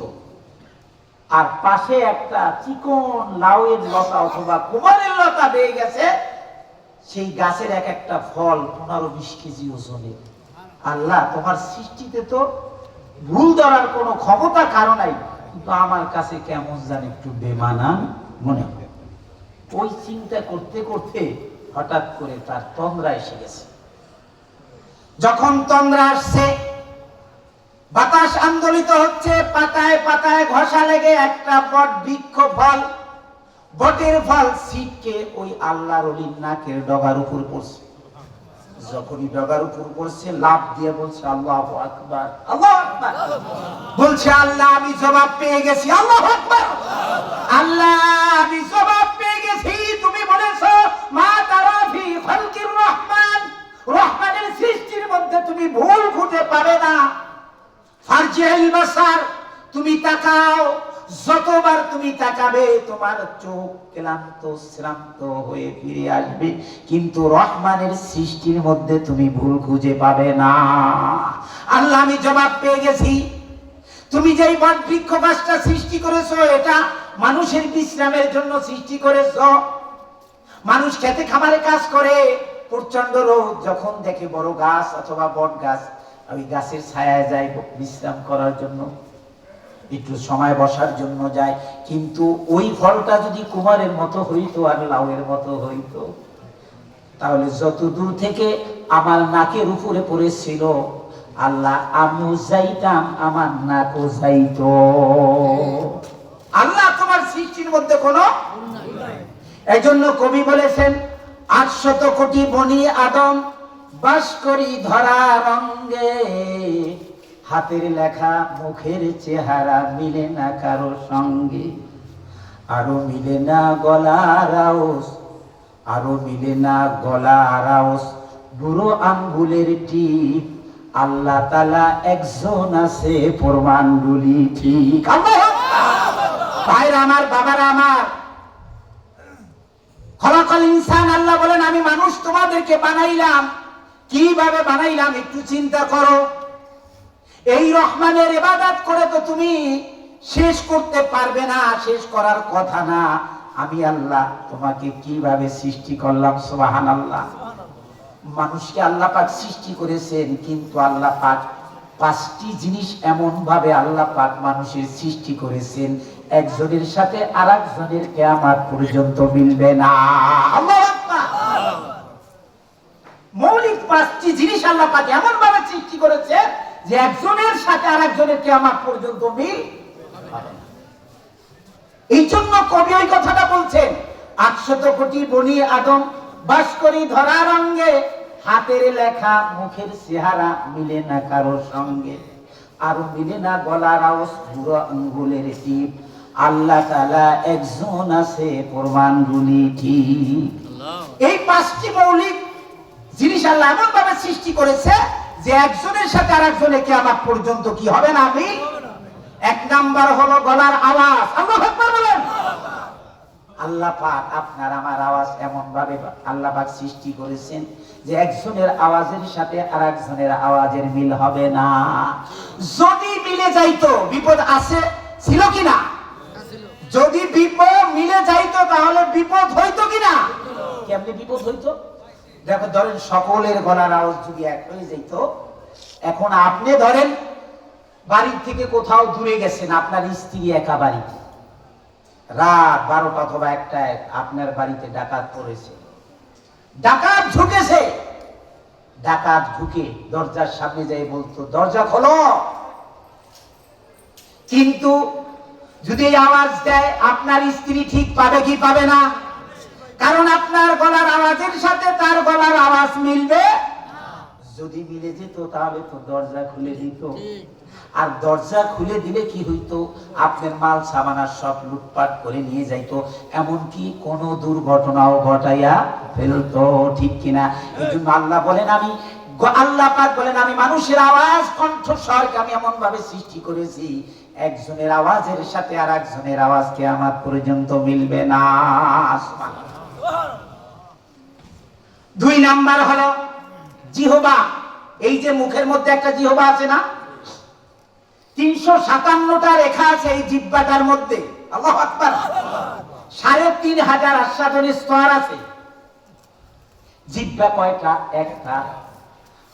S1: আর পাশে একটা চিকন লাউয়ের লতা অথবা কুমারের লতা বেয়ে গেছে, সেই গাছের এক একটা ফল 15-20 কেজি ওজনের। আল্লাহ তোমার সৃষ্টিতে তো ভুল ধরার কোনো ক্ষমতা কারো নাই, কিন্তু আমার কাছে কেমন জানি একটু বেমানান মনে হয়। ওই চিন্তা করতে করতে হঠাৎ করে তার তন্দ্রা এসে গেছে। যখন তন্দ্রা আসছে, বাতাস আন্দোলিত হচ্ছে, পাতায় পাতায় ঘষা লেগে একটা বট বৃক্ষ ফল, বটের ফল ছিটকে ওই আল্লাহর ওলির নাকের ডগার উপর পড়ছে। যখনই ডগার উপর পড়ছে, লাফ দিয়ে বলছে আল্লাহু আকবার, আল্লাহু আকবার, বলছে আল্লাহ আমি জবাব পেয়ে গেছি, আল্লাহু আকবার, আল্লাহ আমি জবাব পেয়ে গেছি। তুমি বলেছো মা তারা ফি খালকির রহমান, রহমানের সৃষ্টির মধ্যে তুমি ভুল খুঁজে পাবে না। ফারজিল বাসার, তুমি তাকাও, যতবার তুমি তাকাবে তোমার চোখ ক্লান্ত শ্রান্ত হয়ে ফিরে আসবে, কিন্তু রহমানের সৃষ্টির মধ্যে তুমি ভুল খুঁজে পাবে না। আল্লাহ আমি জবাব পেয়ে গেছি। তুমি যেই বট বৃক্ষ গাছটা সৃষ্টি করেছো, এটা মানুষের বিশ্রামের জন্য সৃষ্টি করেছো। মানুষ খেতে খামারে কাজ করে, প্রচন্ড রোদ যখন দেখে বড় গাছ অথবা বট গাছ, ওই গাছের ছায়ায় যায় বিশ্রাম করার জন্য, একটু সময় বসার জন্য যায়। কিন্তু ওই ফলটা যদি কুমারের মতো হইতো আর লাউয়ের মতো হইতো, তাহলে যত দূর থেকে আমার নাকের উপরে পড়েছিল, আল্লাহ আমিও যাইতাম, আমার নাকও যাইতো। আল্লাহ তোমার সৃষ্টির মধ্যে কোনো, এই জন্য কবি বলেছেন 800 কোটি বনি আদম বাস করি ধরা রঙ্গে, হাতের লেখা মুখের চেহারা মিলে না কারো সঙ্গে, আরো মিলে না গলার আওয়াজ, আরো মিলে না গলার আওয়াজ, বুড়ো আঙ্গুলের টিপ, আল্লাহ তাআলা একজন আছে প্রমাণগুলি ঠিক। ভাইরা আমার, বাবারা আমার, খলাকাল ইনসান, আল্লাহ বলেন আমি মানুষ তোমাদেরকে বানাইলাম। কিভাবে বানাইলাম একটু চিন্তা করো। এই রহমানের ইবাদত করে তো তুমি শেষ করতে পারবে না, শেষ করার কথা না। আমি আল্লাহ তোমাকে কিভাবে সৃষ্টি করলাম, সুবহানাল্লাহ। মানুষকে আল্লাহ পাক সৃষ্টি করেছেন, কিন্তু আল্লাহ পাক 5টি জিনিস এমন ভাবে আল্লাহ পাক মানুষের সৃষ্টি করেছেন, একজনের সাথে আরেকজনের কিয়ামত পর্যন্ত মিলবে না। আল্লাহু আকবার। মৌলিক 5টি জিনিস আল্লাহ পাক এমন ভাবে সৃষ্টি করেছে যে একজনের সাথে আরেকজনের কিয়ামত পর্যন্ত মিল হবে না। এই জন্য কবি এই কথাটা বলছেন, 800 কোটি বনি আদম বাস করি ধরা রঙ্গে, হাতের লেখা মুখের চেহারা মিলে না কারো সঙ্গে, আরো মিলে না গলার আওয়াজ, বুড়ো আঙ্গুলের টিপ, আল্লাহ তাআলা একজন আছে প্রমাণগুলি ঠিক। এই 5টি মৌলিক জিনিস আল্লাহ এমন ভাবে সৃষ্টি করেছে যে একজনের সাথে আরেকজনের কিয়ামত পর্যন্ত কি হবে না, মিল। 1 নাম্বার হলো গলার আওয়াজ। আল্লাহু আকবার বলেন। আল্লাহ পাক আপনার আমার আওয়াজ এমন ভাবে আল্লাহ পাক সৃষ্টি করেছেন যে একজনের আওয়াজের সাথে আর একজনের আওয়াজের মিল হবে না। যদি মিলে যাইতো, বিপদ আছে ছিল কিনা? যদি বিপদ মিলে যাইতো তাহলে বিপদ হইতো কিনা? কেমনে বিপদ হইতো? দেখো, ধরেন সকলের গলার আওয়াজ যদি এক হয়ে যাইতো, এখন আপনি ধরেন বাড়ির থেকে কোথাও দূরে গেছেন, আপনার স্ত্রী একা বাড়িতে, রাত 12টা অথবা 1টায় আপনার বাড়িতে ডাকাত পড়েছে, ডাকাত ঢুকেছে, ডাকাত ঢুকে দরজার সামনে যাই বলতো দরজা খোলো, কিন্তু যদি আওয়াজ দেয় আপনার স্ত্রী ঠিক পাবে কি পাবে না? কারণ আপনার গলার আওয়াজের সাথে তার গলার আওয়াজ মিলবে। যদি মিলে যেত তাহলে তো দরজা খুলে দিত, আর দরজা খুলে দিলে কি হইতো? আপনার মাল সামানা সব লুটপাট করে নিয়ে যাইতো, এমনকি কোনো দুর্ঘটনাও ঘটাইয়া ফেলতো, ঠিক কিনা? এই জন্য আল্লাহ বলেন, আল্লাহ পাক বলেন, আমি মানুষের আওয়াজ কণ্ঠস্বরকে আমি এমন ভাবে সৃষ্টি করেছি, একজনের আওয়াজের সাথে আর একজনের আওয়াজ কিয়ামত পর্যন্ত মিলবে না। 2 নাম্বার হলো জিহবা। এই যে মুখের মধ্যে একটা জিহবা আছে না, 357টা রেখা আছে এই জিহ্বাটার মধ্যে। আল্লাহু আকবার। 3500 আস্বাদনের স্তর আছে। জিহ্বা কয়টা? একটা।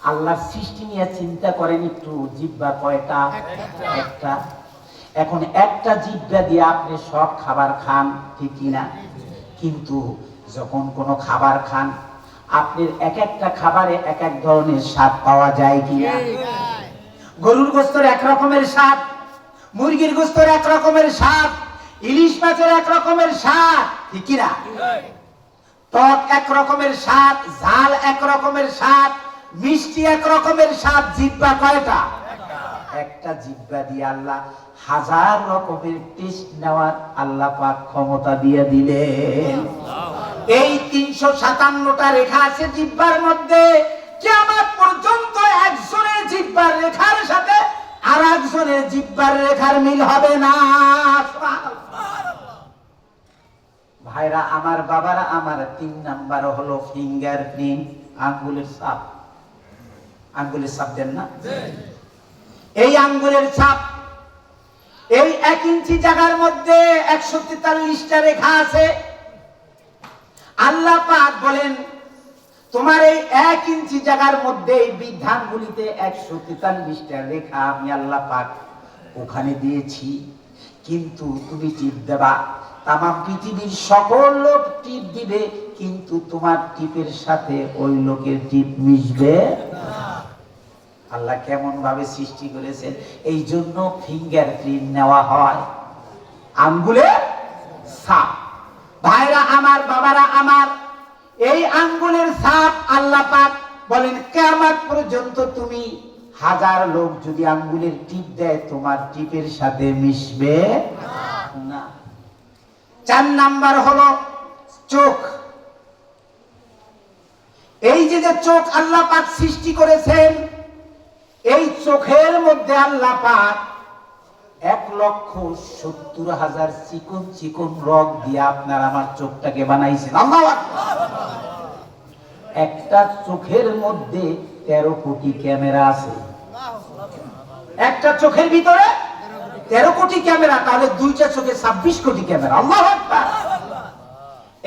S1: আল্লাহর সৃষ্টি নিয়ে চিন্তা করেন একটু, জিহ্বা কয়টা? একটা। এখন একটা জিহ্বা দিয়ে আপনি সব খাবার খান, ঠিক কিনা? কিন্তু যখন কোনো খাবার খান, আপনার এক একটা খাবারে এক এক ধরনের স্বাদ পাওয়া যায় কিনা? গরুর গোশতের এক রকমের স্বাদ, মুরগির গোশতের এক রকমের স্বাদ, ইলিশ মাছের এক রকমের স্বাদ, ঠিক কিনা? টক এক রকমের স্বাদ, ঝাল এক রকমের স্বাদ, মিষ্টি এক রকমের স্বাদ। জিহ্বা কয়টা? একটা। জিহ্বা দিয়ে আল্লাহ 1000 রকমের টেস্ট নেওয়ার আল্লাহ পাক ক্ষমতা দিয়ে দিলেন। এই 357টা রেখা আছে জিহ্বার মধ্যে। কিয়ামত পর্যন্ত একজনের জিহ্বার রেখার সাথে আর একজনের জিহ্বার রেখার মিল হবে না। ভাইরা আমার, বাবারা আমার, 3 নাম্বার হলো ফিঙ্গারপ্রিন্ট, আঙ্গুলের ছাপ। আঙ্গুলের ছাপ দেন না? এই আঙ্গুলের ছাপ, এই 1 ইঞ্চি জায়গার মধ্যে 143টা রেখা আছে। আল্লাহ পাক বলেন, তোমার এই 1 ইঞ্চি জায়গার মধ্যে এই বিধানগুলিতে 143টা রেখা আমি আল্লাহ পাক ওখানে দিয়েছি, কিন্তু তুমি টিপ দেবা। তামাম পৃথিবীর সকল লোক টিপ দিবে, কিন্তু তোমার টিপের সাথে ওই লোকের টিপ মিশবে না। আল্লাহ কেমন ভাবে সৃষ্টি করেছেন! এই জন্য ফিঙ্গারপ্রিন্ট নেওয়া হয়, আঙ্গুলের ছাপ। ভাইরা আমার, বাবারা আমার, এই আঙ্গুলের ছাপ আল্লাহ পাক বলেন কিয়ামত পর্যন্ত তুমি 1000 লোক যদি আঙ্গুলের টিপ দেয়, তোমার টিপের সাথে মিশবে না। 4 নাম্বার হলো চোখ। এই যে চোখ আল্লাহ পাক সৃষ্টি করেছেন, এই চোখের মধ্যে আল্লাহ পাক 1,70,000 চিকন চিকন রগ দিয়ে আপনার আমার চোখটাকে বানাইছেন। আল্লাহু আকবার। একটা চোখের মধ্যে 13 কোটি ক্যামেরা আছে। একটা চোখের ভিতরে 13 কোটি ক্যামেরা, তাহলে 2টা চোখে 26 কোটি ক্যামেরা। আল্লাহু আকবার।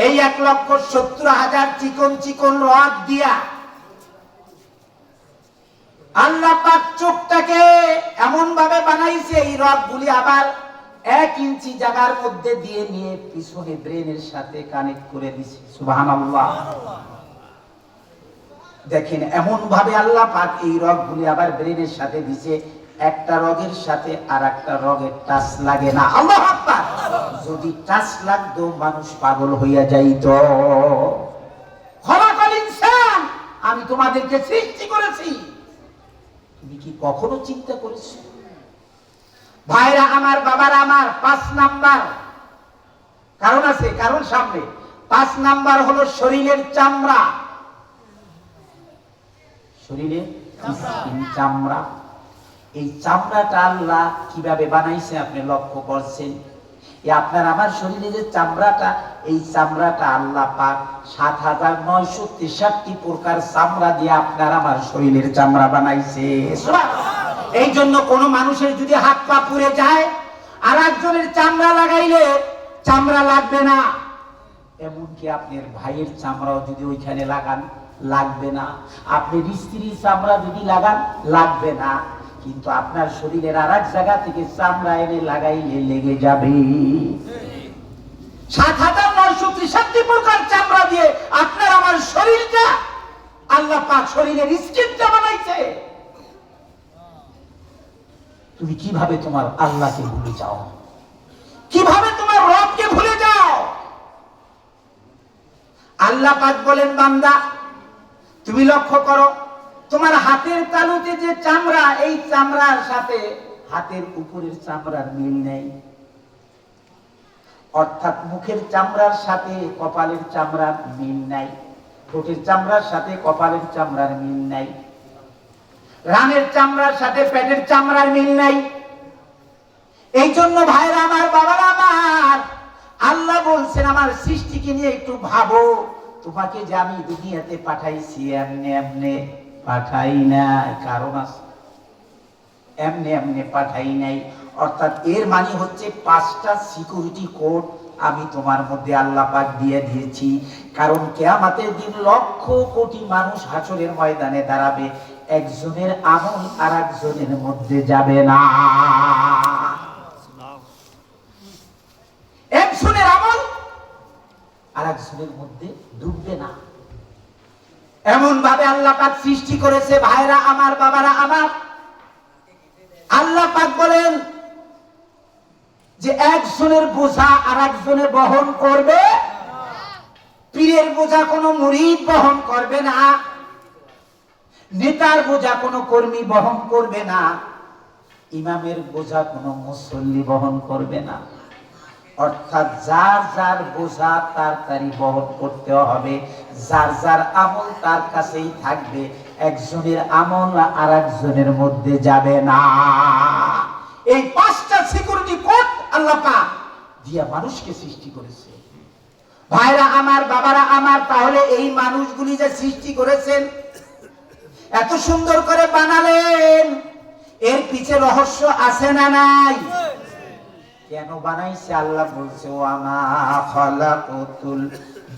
S1: এই 1,70,000 চিকন চিকন রগ দিয়া আল্লাহ পাক চোখটাকে এমন ভাবে বানাইছে, এই রগগুলি আবার 1 ইঞ্চি জায়গার মধ্যে দিয়ে নিয়ে পিছনে ব্রেনের সাথে কানেক্ট করে দিছে। সুবহানাল্লাহ। দেখেন এমন ভাবে আল্লাহ পাক এই রগগুলি আবার ব্রেনের সাথে দিছে, একটা রগের সাথে আর একটা রগের টাচ লাগে না। আল্লাহু আকবার। যদি টাচ লাগতো মানুষ পাগল হইয়া যাইতো। খলাকাল ইনসান, আমি তোমাদেরকে সৃষ্টি করেছি, তুমি কি কখনো চিন্তা করেছো? ভাইরা আমার, বাবারা আমার, 5 নাম্বার কারণ আছে, কারণ সামনে। 5 নাম্বার হলো শরীরের চামড়া। শরীরের চামড়া, এই চামড়াটা আল্লাহ কিভাবে বানাইছে আপনি লক্ষ্য করছেন? আপনার আমার শরীরে যে চামড়াটা, এই চামড়াটা আল্লাহ পাক ৭৯৬৩ প্রকার চামড়া দিয়ে আপনার আমার শরীরের চামড়া বানাইছে। এই জন্য কোন মানুষের যদি হাত পা পুড়ে যায় আর একজনের চামড়া লাগাইলে চামড়া লাগবে না, এমনকি আপনার ভাইয়ের চামড়াও যদি ওইখানে লাগান লাগবে না, আপনার স্ত্রীর চামড়া যদি লাগান লাগবে না, কিন্তু আপনার শরীরের আর এক জায়গা থেকে চামড়া এনে লাগাইলে লেগে যাবে। ৭৯৬৩ প্রকার চামড়া দিয়ে আপনার আমার শরীরটা আল্লাহ পাক শরীরের স্কিনটা বানাইছে। তুমি কিভাবে তোমার আল্লাহকে ভুলে যাও, কিভাবে তোমার রবকে ভুলে যাও? আল্লাহ পাক বলেন, বান্দা তুমি লক্ষ্য করো, তোমার হাতের তালুতে যে চামড়া, এই চামড়ার সাথে হাতের উপরের চামড়ার মিল নেই। অর্থাৎ মুখের চামড়ার সাথে কপালের চামড়ার মিল নাই, ঠোঁটের চামড়ার সাথে কপালের চামড়ার মিল নাই, রানের চামড়ার সাথে পেটের চামড়ার মিল নাই। এই জন্য ভাইরা আমার, বাবারা আমার, আল্লাহ বলছেন আমার সৃষ্টিকে নিয়ে একটু ভাবো। তোমাকে যে আমি দুনিয়াতে পাঠাইছি এমনি এমনি পাঠাই নাই, কারণ আছে, এমনি এমনি পাঠাই নাই। অর্থাৎ এর মানে হচ্ছে 5টা সিকিউরিটি কোড আমি তোমার মধ্যে আল্লাহ পাক দিয়ে দিয়েছি। কারণ কিয়ামতের দিন লক্ষ কোটি মানুষ হাসরের ময়দানে দাঁড়াবে, একজনের আমল আর একজনের মধ্যে যাবে না, একজনের আমল আর একজনের মধ্যে ঢুকবে না। এমন ভাবে আল্লাহ পাক সৃষ্টি করেছে ভাইরা আমার, বাবারা আমার। আল্লাহ পাক বলেন যে একজনের বোঝা আর একজনে বহন করবে। পীরের বোঝা কোনো মুরিদ বহন করবে না, নেতার বোঝা কোনো কর্মী বহন করবে না, ইমামের বোঝা কোনো মুসল্লি বহন করবে না। অর্থাৎ যার যার বোঝা তার তারই বহন করতে হবে, যার যার আমল তার কাছেই থাকবে, একজনের আমল আর একজনের মধ্যে যাবে না। এই 5টা সিকিউরিটি কোড আল্লাহ পাক দিয়া মানুষকে সৃষ্টি করেছে। ভাইরা আমার, বাবারা আমার, তাহলে এই মানুষগুলি যে সৃষ্টি করেছেন, এত সুন্দর করে বানালেন, এর পিছে রহস্য আছে না নাই? কেন বানাইছে? আল্লাহ বলছে, ওয়ামা খালাকাতুল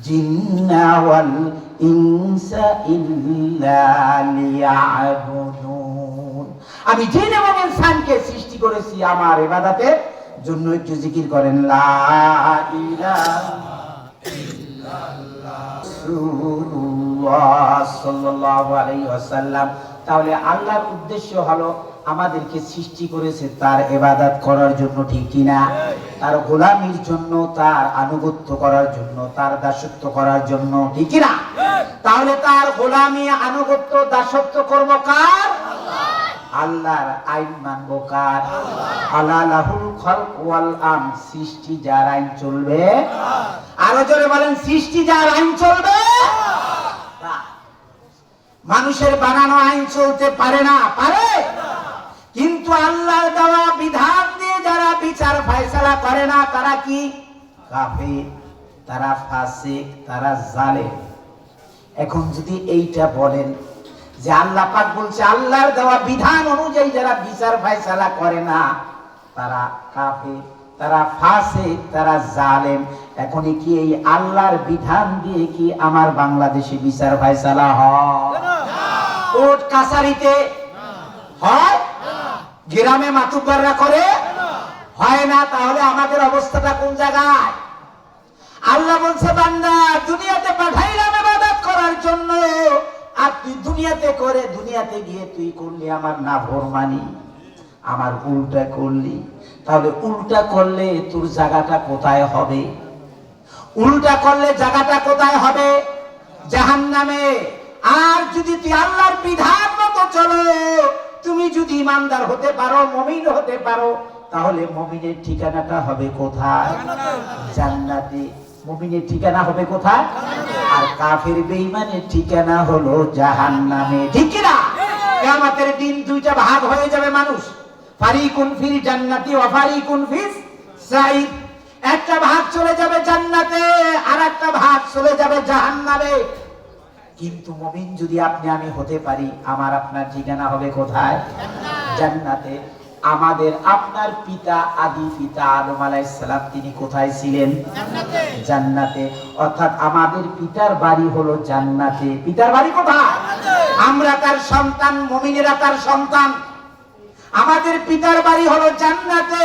S1: জিন্না ওয়াল ইনসা ইল্লা লিয়াবুদুন। আমি জিন এবং ইনসানকে সৃষ্টি করেছি আমার ইবাদতের জন্য। একটু জিকির করেন, লা ইলাহা ইল্লাল্লাহ রাসূলুল্লাহ সাল্লাল্লাহু আলাইহি ওয়াসাল্লাম। তাহলে আল্লাহর উদ্দেশ্য হলো আমাদেরকে সৃষ্টি করেছে তার ইবাদত করার জন্য, ঠিক কিনা? তার গোলামির জন্য, তার আনুগত্য করার জন্য, তার দাসত্ব করার জন্য, ঠিক কিনা? তাহলে তার গোলামি, আনুগত্য, দাসত্ব করব কার? আল্লাহর আইন মানব কার? আলালাহুল খালক ওয়াল আম, সৃষ্টি যার আইন চলবে। আরো জোরে বলেন, সৃষ্টি যার আইন চলবে। মানুষের বানানো আইন চলতে পারে না, পারে? কিন্তু আল্লাহর দেওয়া বিধান দিয়ে যারা বিচার ফয়সালা করে না, তারা কি? কাফের, তারা ফাসিক, তারা জালেম। এখন যদি এইটা বলেন যে আল্লাহ পাক বলছে আল্লাহর দেওয়া বিধান অনুযায়ী যারা বিচার ফয়সালা করে না, তারা কাফের, তারা ফাসিক, তারা জালেম। এখন কি এই আল্লাহর বিধান দিয়ে কি আমার বাংলাদেশে বিচার ফয়সালা হয়? কোর্ট কাছারিতে হয়? গ্রামে মাতুব্বররা করে? হয় না। তাহলে আমাদের অবস্থাটা কোন জায়গায়? আল্লাহ বলছে, বান্দা দুনিয়াতে পাঠাইলাম ইবাদত করার জন্য, আর তুই দুনিয়াতে করে, দুনিয়াতে গিয়ে তুই করলি আমার নাফরমানি, আমার উল্টা করলি। তাহলে উল্টা করলে তোর জায়গাটা কোথায় হবে? উল্টা করলে জায়গাটা কোথায় হবে? জাহান্নামে। আর যদি তুই আল্লাহর বিধান মতো চলো, তুমি যদি ইমানদার হতে পারো, মুমিন হতে পারো, তাহলে মুমিনের ঠিকানাটা হবে কোথায়? জান্নাতে। মুমিনের ঠিকানা হবে কোথায়? আর কাফের বেঈমানের ঠিকানা হলো জাহান্নামে, ঠিক কি না? কিয়ামতের দিন দুইটা ভাগ হয়ে যাবে মানুষ, ফারিকুন ফিল জান্নাতি ওয়া ফারিকুন ফিস সাইর। একটা ভাগ চলে যাবে জান্নাতে, আর একটা ভাগ চলে যাবে জাহান্নামে। কিন্তু মুমিন যদি আপনি আমি হতে পারি, আমার আপনার ঠিকানা হবে কোথায়? জান্নাতে। আমাদের আপনার পিতা, আদি পিতা আদম আলাইহিস সালাম, তিনি কোথায় ছিলেন? জান্নাতে। অর্থাৎ আমাদের পিতার বাড়ি হলো জান্নাতে। পিতার বাড়ি কোথায়? আমরা তার সন্তান, মুমিনেরা তার সন্তান। আমাদের পিতার বাড়ি হলো জান্নাতে।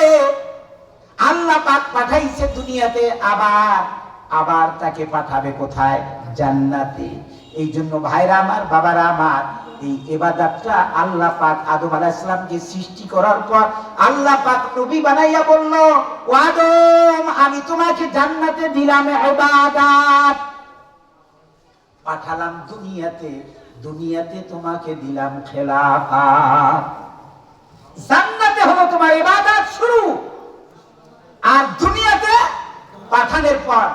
S1: আল্লাহ পাক পাঠাইছে দুনিয়াতে, আবার তাকে পাঠাবে কোথায়? জান্নাতে। এই জন্য ভাইরা আমার, বাবারা আমার, এই ইবাদতটা আল্লাহ পাক আদম আলাইহিস সালামকে সৃষ্টি করার পর আল্লাহ পাক নবী বানাইয়া বলল, ও আদম, আমি তোমাকে জান্নাতে দিলাম ইবাদত, পাঠালাম দুনিয়াতে, দুনিয়াতে তোমাকে দিলাম খেলাফত। জান্নাতে হলো তোমার ইবাদত শুরু, আর দুনিয়াতে পাঠানোর পর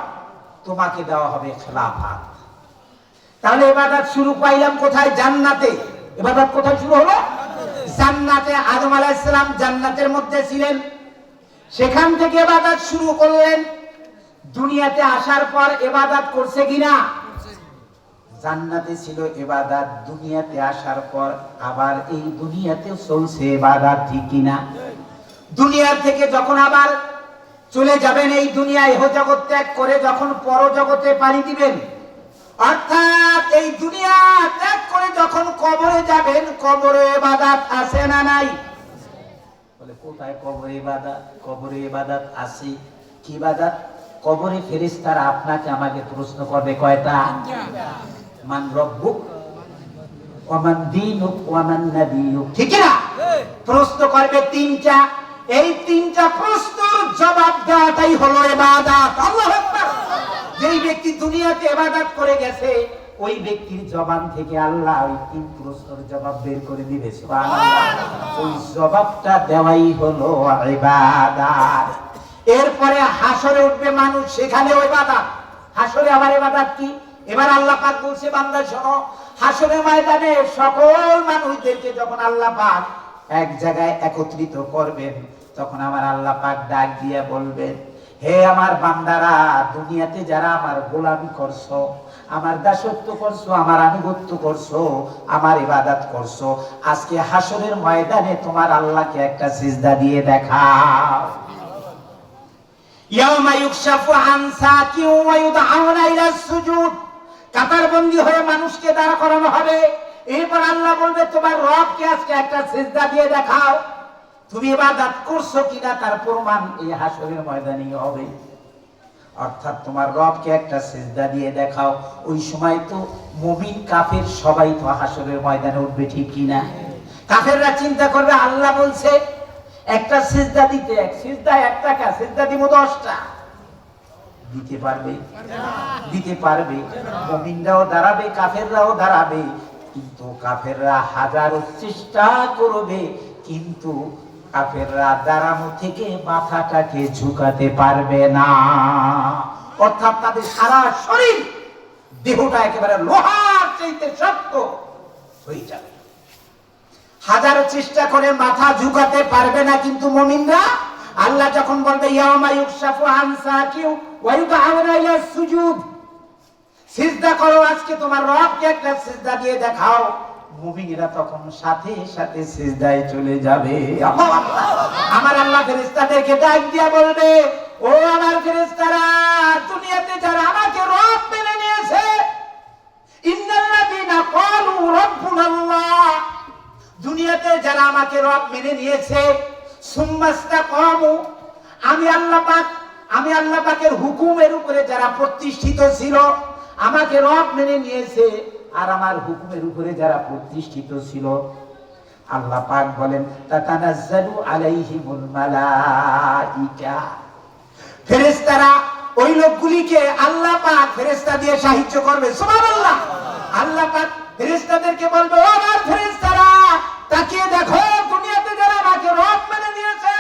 S1: তোমাকে দেওয়া হবে খেলাফত। তাহলে ইবাদত শুরু পাইলাম কোথায়? জান্নাতে। ইবাদত কোথায় শুরু হলো? জান্নাতে। আদম আলাইহিস সালাম জান্নাতের মধ্যে ছিলেন, সেখান থেকে ইবাদত শুরু করলেন। দুনিয়াতে আসার পর ইবাদত করছে কিনা? জান্নাতে ছিল ইবাদত, দুনিয়াতে আসার পর আবার এই দুনিয়াতে চলছে ইবাদত, ঠিক কিনা? দুনিয়ার থেকে যখন আবার চলে যাবেন, এই দুনিয়া ইহ জগৎ ত্যাগ করে যখন পরজগতে পাড়ি দিবেন, অর্থাৎ এই দুনিয়া ত্যাগ করে যখন কবরে যাবেন, কবরে ইবাদত আছে না নাই? বলে কোথায় কবরে ইবাদত? কবরে ইবাদত আছে। কি ইবাদত? কবরে ফেরেশতারা আপনাকে আমাকে প্রশ্ন করবে কয়টা? মান রব্বুক ওয়া মান দীনুক ওয়া মান নাবিয়ুক, ঠিক না? প্রশ্ন করবে তিনটা। এই তিনটা প্রশ্নের জবাব দেওয়াটাই হলো ইবাদত। আল্লাহু আকবার। যেই ব্যক্তি দুনিয়াতে ইবাদত করে গেছে, ওই ব্যক্তির জবান থেকে আল্লাহ ওই তিন প্রশ্নের জবাব বের করে দিবে। সুবহানাল্লাহ। ওই জবাবটা দেওয়াই হলো ইবাদত। এরপরে হাসরে উঠবে মানুষ, সেখানেও ইবাদত। হাসরে আবার ইবাদত কি? এবার আল্লাহ পাক বলছে, বান্দা শোনো, হাসরের ময়দানে সকল মানুষদেরকে যখন আল্লাহ পাক এক জায়গায় একত্রিত করবেন, তখন আমার আল্লাহ পাক ডাক দিয়ে বলবেন, হে আমার বান্দারা, দুনিয়াতে যারা আমার গোলামি করছো, আমার দাসত্ব করছো, আমার আনুগত্য করছো, আমার ইবাদত করছো, আজকে হাসরের ময়দানে তোমার আল্লাহকে একটা সিজদা দিয়ে দেখাও। ইয়াউমা ইউকশাফু আন সাকিন ওয়া ইউদআউনা ইলা সুজুদ। কাতারবন্দি হয়ে মানুষকে দাঁড় করানো হবে। এরপর আল্লাহ বলবে, তোমার রবকে আজকে একটা সিজদা দিয়ে দেখাও। তুমি ইবাদত করছো কিনা তার প্রমাণ এই হাসরের ময়দানে হবে। অর্থাৎ তোমার রবকে একটা সিজদা দিয়ে দেখাও। ওই সময় তো মুমিন কাফের সবাই তো হাসরের ময়দানে উঠবে, ঠিক কিনা? কাফেররা চিন্তা করবে, আল্লাহ বলছে একটা সিজদা দিতে, এক সিজদা 1 টাকা, সিজদা দিব 10টা। দিতে পারবে? দিতে পারবে। মুমিনরাও দাঁড়াবে, কাফেররাও দাঁড়াবে, কিন্তু কাফেররা হাজারো চেষ্টা করবে, কিন্তু কাফেররা দাঁড়ানো থেকে মাথাটাকে ঝুঁকাতে পারবে না। অর্থাৎ তাদের সারা শরীর, দেহটা একেবারে লোহার চাইতে শক্ত হয়ে যাবে। হাজারো চেষ্টা করে মাথা ঝুঁকাতে পারবে না, কিন্তু মুমিনরা, আল্লাহ যখন বলবে ইয়াউমা ইউকশাফু আন সাকিন ওয়া ইউদআউনা ইলা সুজুদ, সিজদা করো, আজকে তোমার রবকে একটা সিজদা দিয়ে দেখাও, মুমিনেরা তখন সাথে সাথে সিজদায় চলে যাবে। আল্লাহু আকবার। আমার আল্লাহ ফেরেশতাদেরকে ডাক দিয়া বলবে, ও আমার ফেরেশতারা, দুনিয়াতে যারা আমাকে রব মেনে নিয়েছে, ইন্নাল্লাযীনা ক্বালু রাব্বুনাল্লাহ, দুনিয়াতে যারা আমাকে রব মেনে নিয়েছে, সুম্মাস্তাকামু, আমি আল্লাহ পাকের হুকুমের উপরে যারা প্রতিষ্ঠিত ছিল, আমাকে রব মেনে নিয়েছে, আর আমার হুকুমের উপরে যারা প্রতিষ্ঠিত ছিল, আল্লাহ পাক বলেন, তাতানাজ্জালু আলাইহিমুল মালাইকা, ফেরেশতারা ওই লোকগুলিকে আল্লাহ পাক ফেরেশতা দিয়ে সাহায্য করবে। সুবহানাল্লাহ। আল্লাহ পাক ফেরেশতাদেরকে বলবে, ও আমার ফেরেশতারা, তাকিয়ে দেখো, দুনিয়াতে যারা আমাকে রব মেনে নিয়েছে,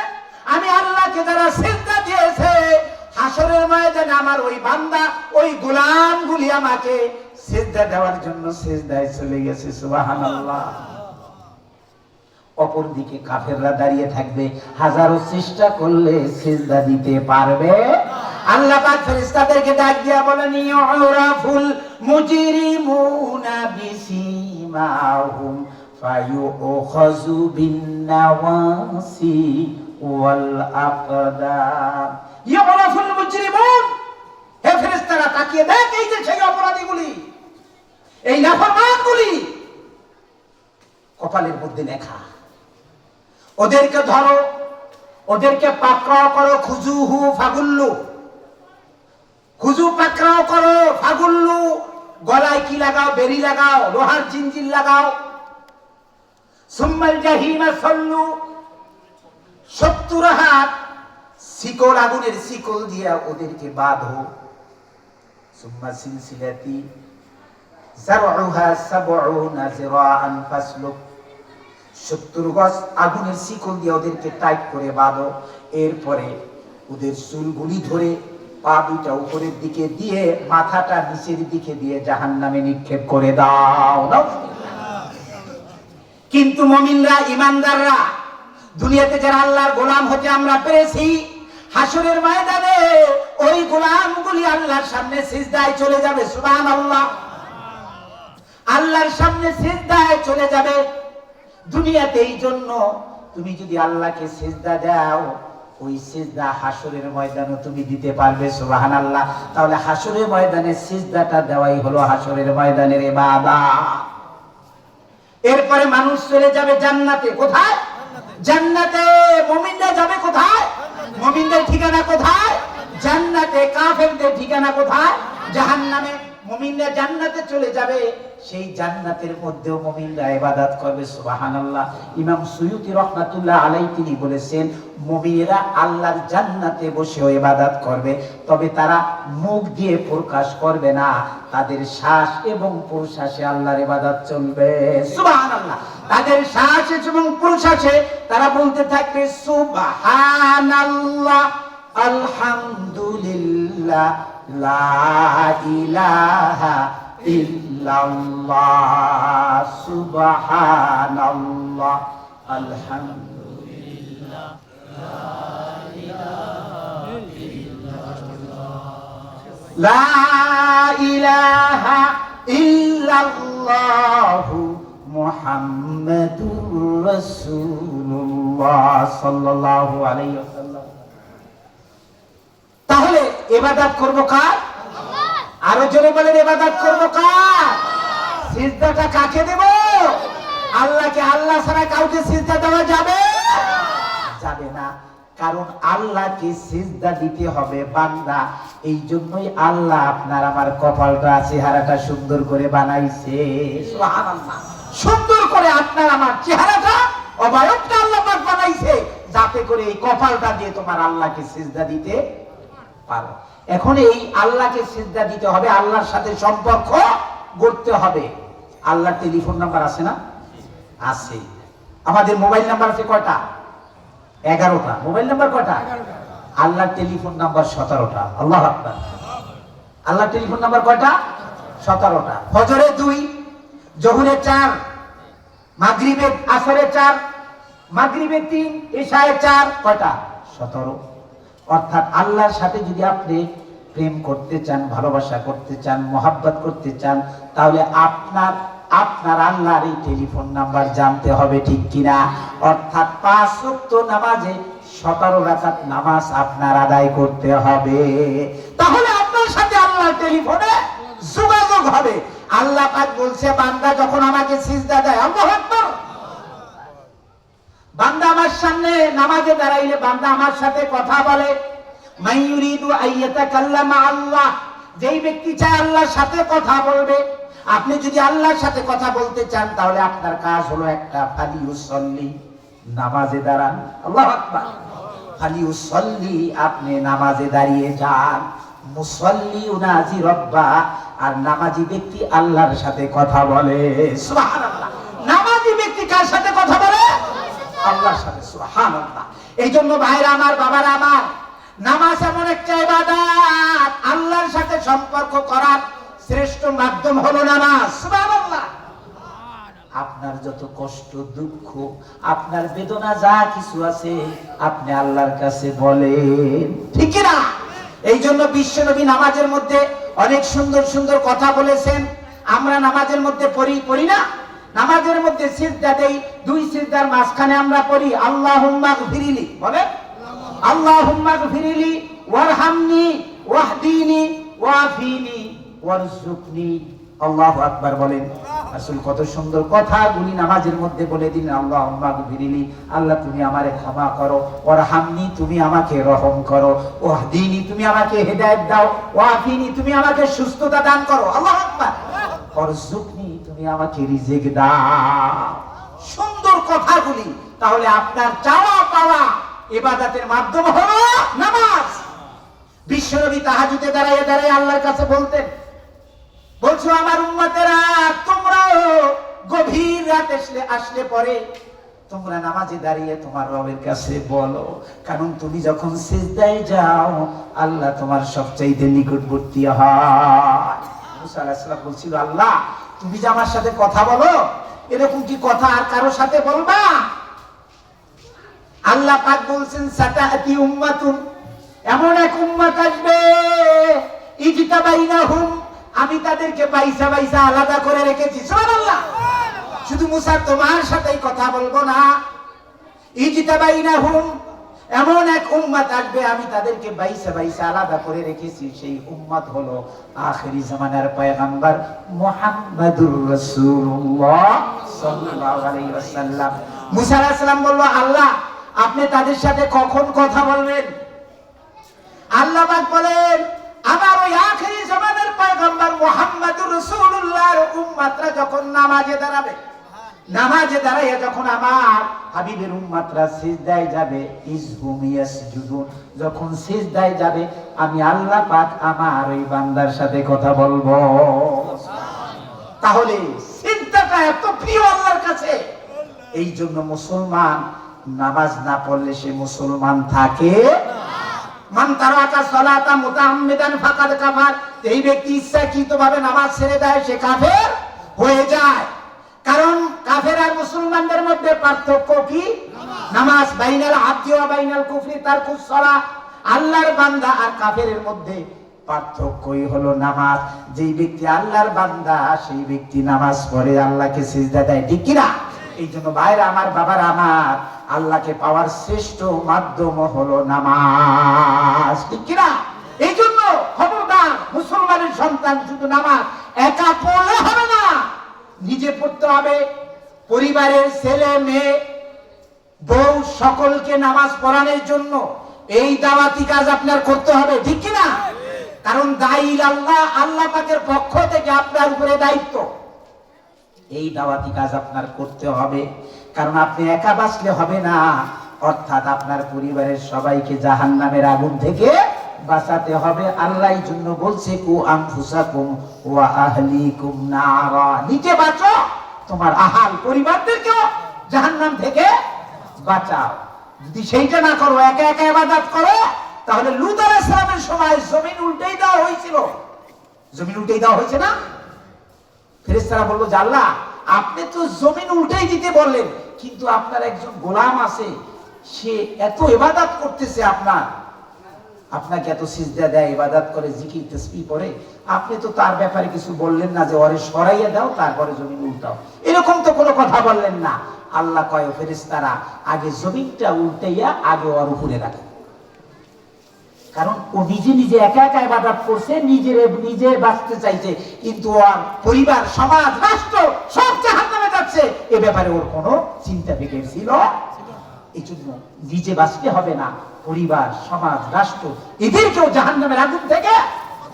S1: আমি আল্লাহকে যারা সিজদা দিয়েছে, হাসরের ময়দানে আমার ওই বান্দা, ওই গোলামগুলি আমাকে সিজদা দেওয়ার জন্য সিজদায় চলে গেছে। সুবহানাল্লাহ। অপর দিকে কাফেররা দাঁড়িয়ে থাকবে, হাজারো চেষ্টা করলে সিজদা দিতে পারবে। আল্লাহ পাক ফেরেশতাদেরকে ডাক দিয়া বলেন, ইউরাফুল মুজরিমুনা বিসিমাহুম ফায়ুখাযু বিন-নাওয়াসি ওয়াল আকদাম। ইউরাফুল মুজরিমুন, হে ফেরেশতারা তাকিয়ে দেখ, এই যে সেই অপরাধীগুলি, এই নাফরমানগুলি, কপালের মধ্যে লেখা। ওদেরকে ধরো, ওদেরকে পাকড়াও করো, খুজুহু ফাগুল্লু, খুজু পাকড়াও করো, ফাগুল্লু, গলায় কি লাগাও? বেরি লাগাও, লোহার জিনজির লাগাও। সুম্মাল জাহিমা সল্লু, 70 হাত শিকল, আগুনের শিকল দিয়া ওদেরকে বাঁধো। সুম্মা সিলসিলাতি যারউহা 70 জিরাআন ফাসলুক, 70 গজ আগুনের শিকল দিয়ে ওদেরকে টাইট করে বাঁধো। এরপরে ওদের চুলগুলি ধরে পা দুটা উপরের দিকে দিয়ে মাথাটা নিচের দিকে দিয়ে জাহান্নামে নিক্ষেপ করে দাও। কিন্তু মুমিনরা, ইমানদাররা, দুনিয়াতে যারা আল্লাহর গোলাম হতে আমরা পেরেছি, হাসরের ময়দানে ওই গোলামগুলি আল্লাহর সামনে সিজদায় চলে যাবে। সুবহানাল্লাহ, আল্লাহর সামনে সিজদায় চলে যাবে। দুনিয়াতে এই জন্য তুমি যদি আল্লাহকে সিজদা দাও, ওই সিজদা হাসরের ময়দানে তুমি দিতে পারবে। সুবহানাল্লাহ। তাহলে হাসরের ময়দানে সিজদাটা দেওয়াই হলো হাসরের ময়দানের ইবাদত। এরপরে মানুষ চলে যাবে জান্নাতে। কোথায়? জান্নাতে। মুমিনরা যাবে কোথায়? মুমিনদের ঠিকানা কোথায়? জান্নাতে। কাফেরদের ঠিকানা কোথায়? জাহান্নামে। মুমিনরা জান্নাতে চলে যাবে, সেই জান্নাতের মধ্যেও মুমিনরা ইবাদত করবে। সুবহানাল্লাহ। ইমাম সুয়ুতি রাহমাতুল্লাহ আলাইহি তিনি বলেছেন, মুমিনরা আল্লাহর জান্নাতে বসেও ইবাদত করবে, তবে তারা মুখ দিয়ে প্রকাশ করবে না, তাদের শ্বাস এবং প্রশ্বাসে আল্লাহর ইবাদত চলবে। সুবহানাল্লাহ। তাদের শ্বাস এবং প্রশ্বাসে তারা বলতে থাকবে সুবহানাল্লাহ, আলহামদুলিল্লাহ, লা ইলাহা ইল্লাল্লাহ, সুবহানাল্লাহ, আলহামদুলিল্লাহ, লা ইলাহা ইল্লাল্লাহ, মুহাম্মাদুর রাসূলুল্লাহ সাল্লাল্লাহু আলাইহি ওয়াসাল্লাম। তাহলে ইবাদত করব কার? আরো জোরে বলেন, ইবাদত করব কার? সিজদাটা কাকে দেব? আল্লাহকে। আল্লাহ ছাড়া কাউকে সিজদা দেওয়া যাবে? যাবে না। কারণ আল্লাহকে সিজদা দিতে হবে বান্দা। এই জন্যই আল্লাহ আপনার আমার কপালটা, চেহারাটা সুন্দর করে বানাইছে। সুবহানাল্লাহ। সুন্দর করে আপনার আমার চেহারাটা, অবয়বটা আল্লাহ পাক বানাইছে, যাতে করে এই কপালটা দিয়ে তোমার আল্লাহকে সিজদা দিতে পারো। এখন এই আল্লাহকে সিজদা দিতে হবে, আল্লাহর সাথে সম্পর্ক গড়তে হবে। আল্লাহর টেলিফোন নাম্বার আছে না? আছে। আমাদের মোবাইল নাম্বার আছে কয়টা? 11টা। মোবাইল নাম্বার কয়টা? আল্লাহর টেলিফোন নাম্বার 17টা। আল্লাহু আকবার। আল্লাহর টেলিফোন নাম্বার কয়টা? 17টা। ফজরে 2, জোহরে 4, মাগরিবে আসরে 4, মাগরিবে 3, ইশায়ে 4, কয়টা? 17। অর্থাৎ আল্লাহর সাথে যদি আপনি প্রেম করতে চান, ভালোবাসা করতে চান, মহাব্বত করতে চান, তাহলে আপনার আল্লাহর এই টেলিফোন নাম্বার জানতে হবে, ঠিক কিনা? অর্থাৎ 5 ওয়াক্ত নামাজে 17 রাকাত নামাজ আপনার আদায় করতে হবে। তাহলে আপনার সাথে আল্লাহর টেলিফোনে যোগাযোগ হবে। আল্লাহ পাক বলছে, বান্দা যখন আমাকে সিজদা দেয়, আল্লাহু আকবার, বান্দা আমার সামনে নামাজে দাঁড়াইলে বান্দা আমার সাথে কথা বলে। মাইয়ুরিদু আইয়াতাকাল্লামা আল্লাহ, যেই ব্যক্তি চায় আল্লাহর সাথে কথা বলবে। আপনি যদি আল্লাহর সাথে কথা বলতে চান, তাহলে আপনার কাজ হলো একটা, ফালিউসাল্লি, নামাজে দাঁড়ান। আল্লাহু আকবার। ফালিউসাল্লি, আপনি নামাজে দাঁড়িয়ে যান। মুসাল্লি উনাজি রব্বা, আর নামাজি ব্যক্তি আল্লাহর সাথে কথা বলে। সুবহানাল্লাহ। নামাজি ব্যক্তি কার সাথে কথা বলে? আল্লাহর সাথে। সুবহানাল্লাহ। এই জন্য ভাইরা আমার, বাবারা আমার, নামাজ এমন একটা ইবাদত, আল্লাহর সাথে সম্পর্ক করার শ্রেষ্ঠ মাধ্যম হলো নামাজ। সুবহানাল্লাহ। আপনার যত কষ্ট দুঃখ আপনার বেদনা যা কিছু আছে আপনি আল্লাহর কাছে বলেন, ঠিক না? এই জন্য বিশ্বনবী নামাজের মধ্যে অনেক সুন্দর সুন্দর কথা বলেছেন। আমরা নামাজের মধ্যে পড়ি না? নামাজের মধ্যে সিজদা দেই, দুই সিজদার মাঝখানে আমরা পড়ি আল্লাহুম্মা গফিরলি, বলেন আল্লাহুম্মা গফিরলি ওয়ারহামনি ওয়াহদিনি ওয়াফিনি ওয়ারযুকনি। আল্লাহু আকবার বলেন। রাসূল কত সুন্দর কথাগুলি নামাজের মধ্যে বলে দিলেন, আল্লাহুম্মা গফিরলি, আল্লাহ তুমি আমারে ক্ষমা করো, ওয়ারহামনি তুমি আমাকে রহম করো, ওয়াহদিনি তুমি আমাকে হেদায়েত দাও, ওয়াফিনি তুমি আমাকে সুস্থতা দান করো, আল্লাহু আকবার, ওয়ারযুকনি তুমি আমাকে রিজিক দাও। সুন্দর কথাগুলি। তাহলে আপনার চাওয়া পাওয়া ইবাদতের মাধ্যম হলো নামাজ। বিশ্বনবী তাহাজ্জুদে দাঁড়িয়ে দাঁড়িয়ে আল্লাহর কাছে বলতেন, বলছো আমার উম্মতেরা তোমরাও গভীর রাত আসলে পরে তোমরা নামাজে দাঁড়িয়ে তোমার রবের কাছে বলো, কারণ তুমি যখন সিজদায় যাও আল্লাহ তোমার সবচাইতে নিকটবর্তী হয়। মুসা আলাইহিস সালাম বলছিল, আল্লাহ তুমি যে আমার সাথে কথা বলো এরকম কি কথা আর কারো সাথে বলবা? আল্লাহ পাক বলছেন, সাতাতি উম্মাতুন, এমন এক উম্মত আসবে ইজতাবাইনাহুম, আমি তাদেরকে বাইসা বাইসা আলাদা করে রেখেছি। সুবহানাল্লাহ। শুধু মুসা তোমার সাথেই কথা বলবো না, ইজতাবাইনাহুম, এমন এক উম্মত আসবে আমি তাদেরকে বাইসা বাইসা আলাদা করে রেখেছি। সেই উম্মত হলো আখিরি জামানার পয়গম্বর মুহাম্মাদুর রাসূলুল্লাহ সাল্লাল্লাহু আলাইহি ওয়াসাল্লাম। মুসা আলাইহিস সালাম বলল, আল্লাহ আপনি তাদের সাথে কখন কথা বলবেন? আল্লাহ পাক বলেন, আমার ওই আখিরি জামানার পয়গম্বর মুহাম্মাদুর রাসূলুল্লাহর উম্মতরা যখন নামাজে দাঁড়াবে, নামাজে দাঁড়াইয়া যখন আমার হাবিবের উম্মতরা সিজদায় যাবে, ইজহুম ইয়াসজুদুন, যখন সিজদায় যাবে আমি আল্লাহ পাক আমার ওই বান্দার সাথে কথা বলবো। তাহলে সিজদাটা এত প্রিয় আল্লাহর কাছে। এই জন্য মুসলমান নামাজ না পড়লে সে মুসলমান থাকে মান তারাকা সালাতা মুতাআম্মিদান ফাকাদ কাফার, এই ব্যক্তি ইচ্ছাকৃতভাবে নামাজ ছেড়ে দেয় সে কাফের হয়ে যায়। কারণ কাফের আর মুসলমানদের মধ্যে পার্থক্য কি? নামাজ। বাইনাল আবদি ওয়া বাইনাল কুফরি তারকুস সালাহ, আল্লাহর বান্দা আর কাফেরের মধ্যে পার্থক্যই হলো নামাজ। যেই ব্যক্তি আল্লাহর বান্দা সেই ব্যক্তি নামাজ পড়ে আল্লাহকে সিজদা দেয়, ঠিক কি না? এই জন্য ভাইরা আমার, বাবারা আমার, আল্লাহকে পাওয়ার শ্রেষ্ঠ মাধ্যম হলো নামাজ, ঠিক কি না? এই জন্য খবরদার মুসলমানের সন্তান শুধু নামাজ একা পড়লে হবে না, নিজে পড়তে হবে, পরিবারের ছেলে মেয়ে বউ সকলকে নামাজ পড়ানোর জন্য এই দাওয়াতি কাজ আপনার করতে হবে, ঠিক কি না? কারণ দায়ী আল্লাহ, আল্লাহ পাকের পক্ষ থেকে আপনার উপরে দায়িত্ব, এই দাওয়াতি কাজ আপনার করতে হবে। কারণ আপনি একা বাঁচলে হবে না, অর্থাৎ আপনার পরিবারের সবাইকে জাহান্নামের আগুন থেকে বাঁচাতে হবে। আল্লাহর জন্য বলছে, কু আনফুসাকুম ওয়া আহলিকুম নারা, নিজে বাঁচো, তোমার আহাল পরিবারদেরকেও জাহান্নাম থেকে বাঁচাও। যদি সেইটা না করো, একা একা ইবাদত করো, তাহলে লূত আলাইহিস সালামের সময় জমিন উল্টেই দেওয়া হয়েছিল। জমিন উল্টেই দেওয়া হয়েছে না? ফেরেশতারা বলল, আল্লাহ আপনি তো জমিন উল্টেই দিতে বললেন, কিন্তু আপনার একজন গোলাম আছে, সে এত ইবাদত করতেছে, আপনাকে এত সিজদা দেয়, ইবাদত করে, জিকির তাসবিহ পড়ে, আপনি তো তার ব্যাপারে কিছু বললেন না যে ওরে সরাইয়া দাও তারপরে জমিন উল্টাও, এরকম তো কোনো কথা বললেন না। আল্লাহ কয়, ফেরেশতারা আগে জমিনটা উল্টাইয়া আগে ওর উপরে রাখে। কারণ ও নিজে নিজে একা একা ইবাদত করছে, নিজে বাঁচতে চাইছে, কিন্তু ওর পরিবার, সমাজ, রাষ্ট্র সব জাহান্নামে যাচ্ছে, এ ব্যাপারে ওর কোনো চিন্তা ফিকির ছিল। এই জন্য নিজে বাঁচতে হবে না, পরিবার, সমাজ, রাষ্ট্র এদেরকেও জাহান্নামের আগুন থেকে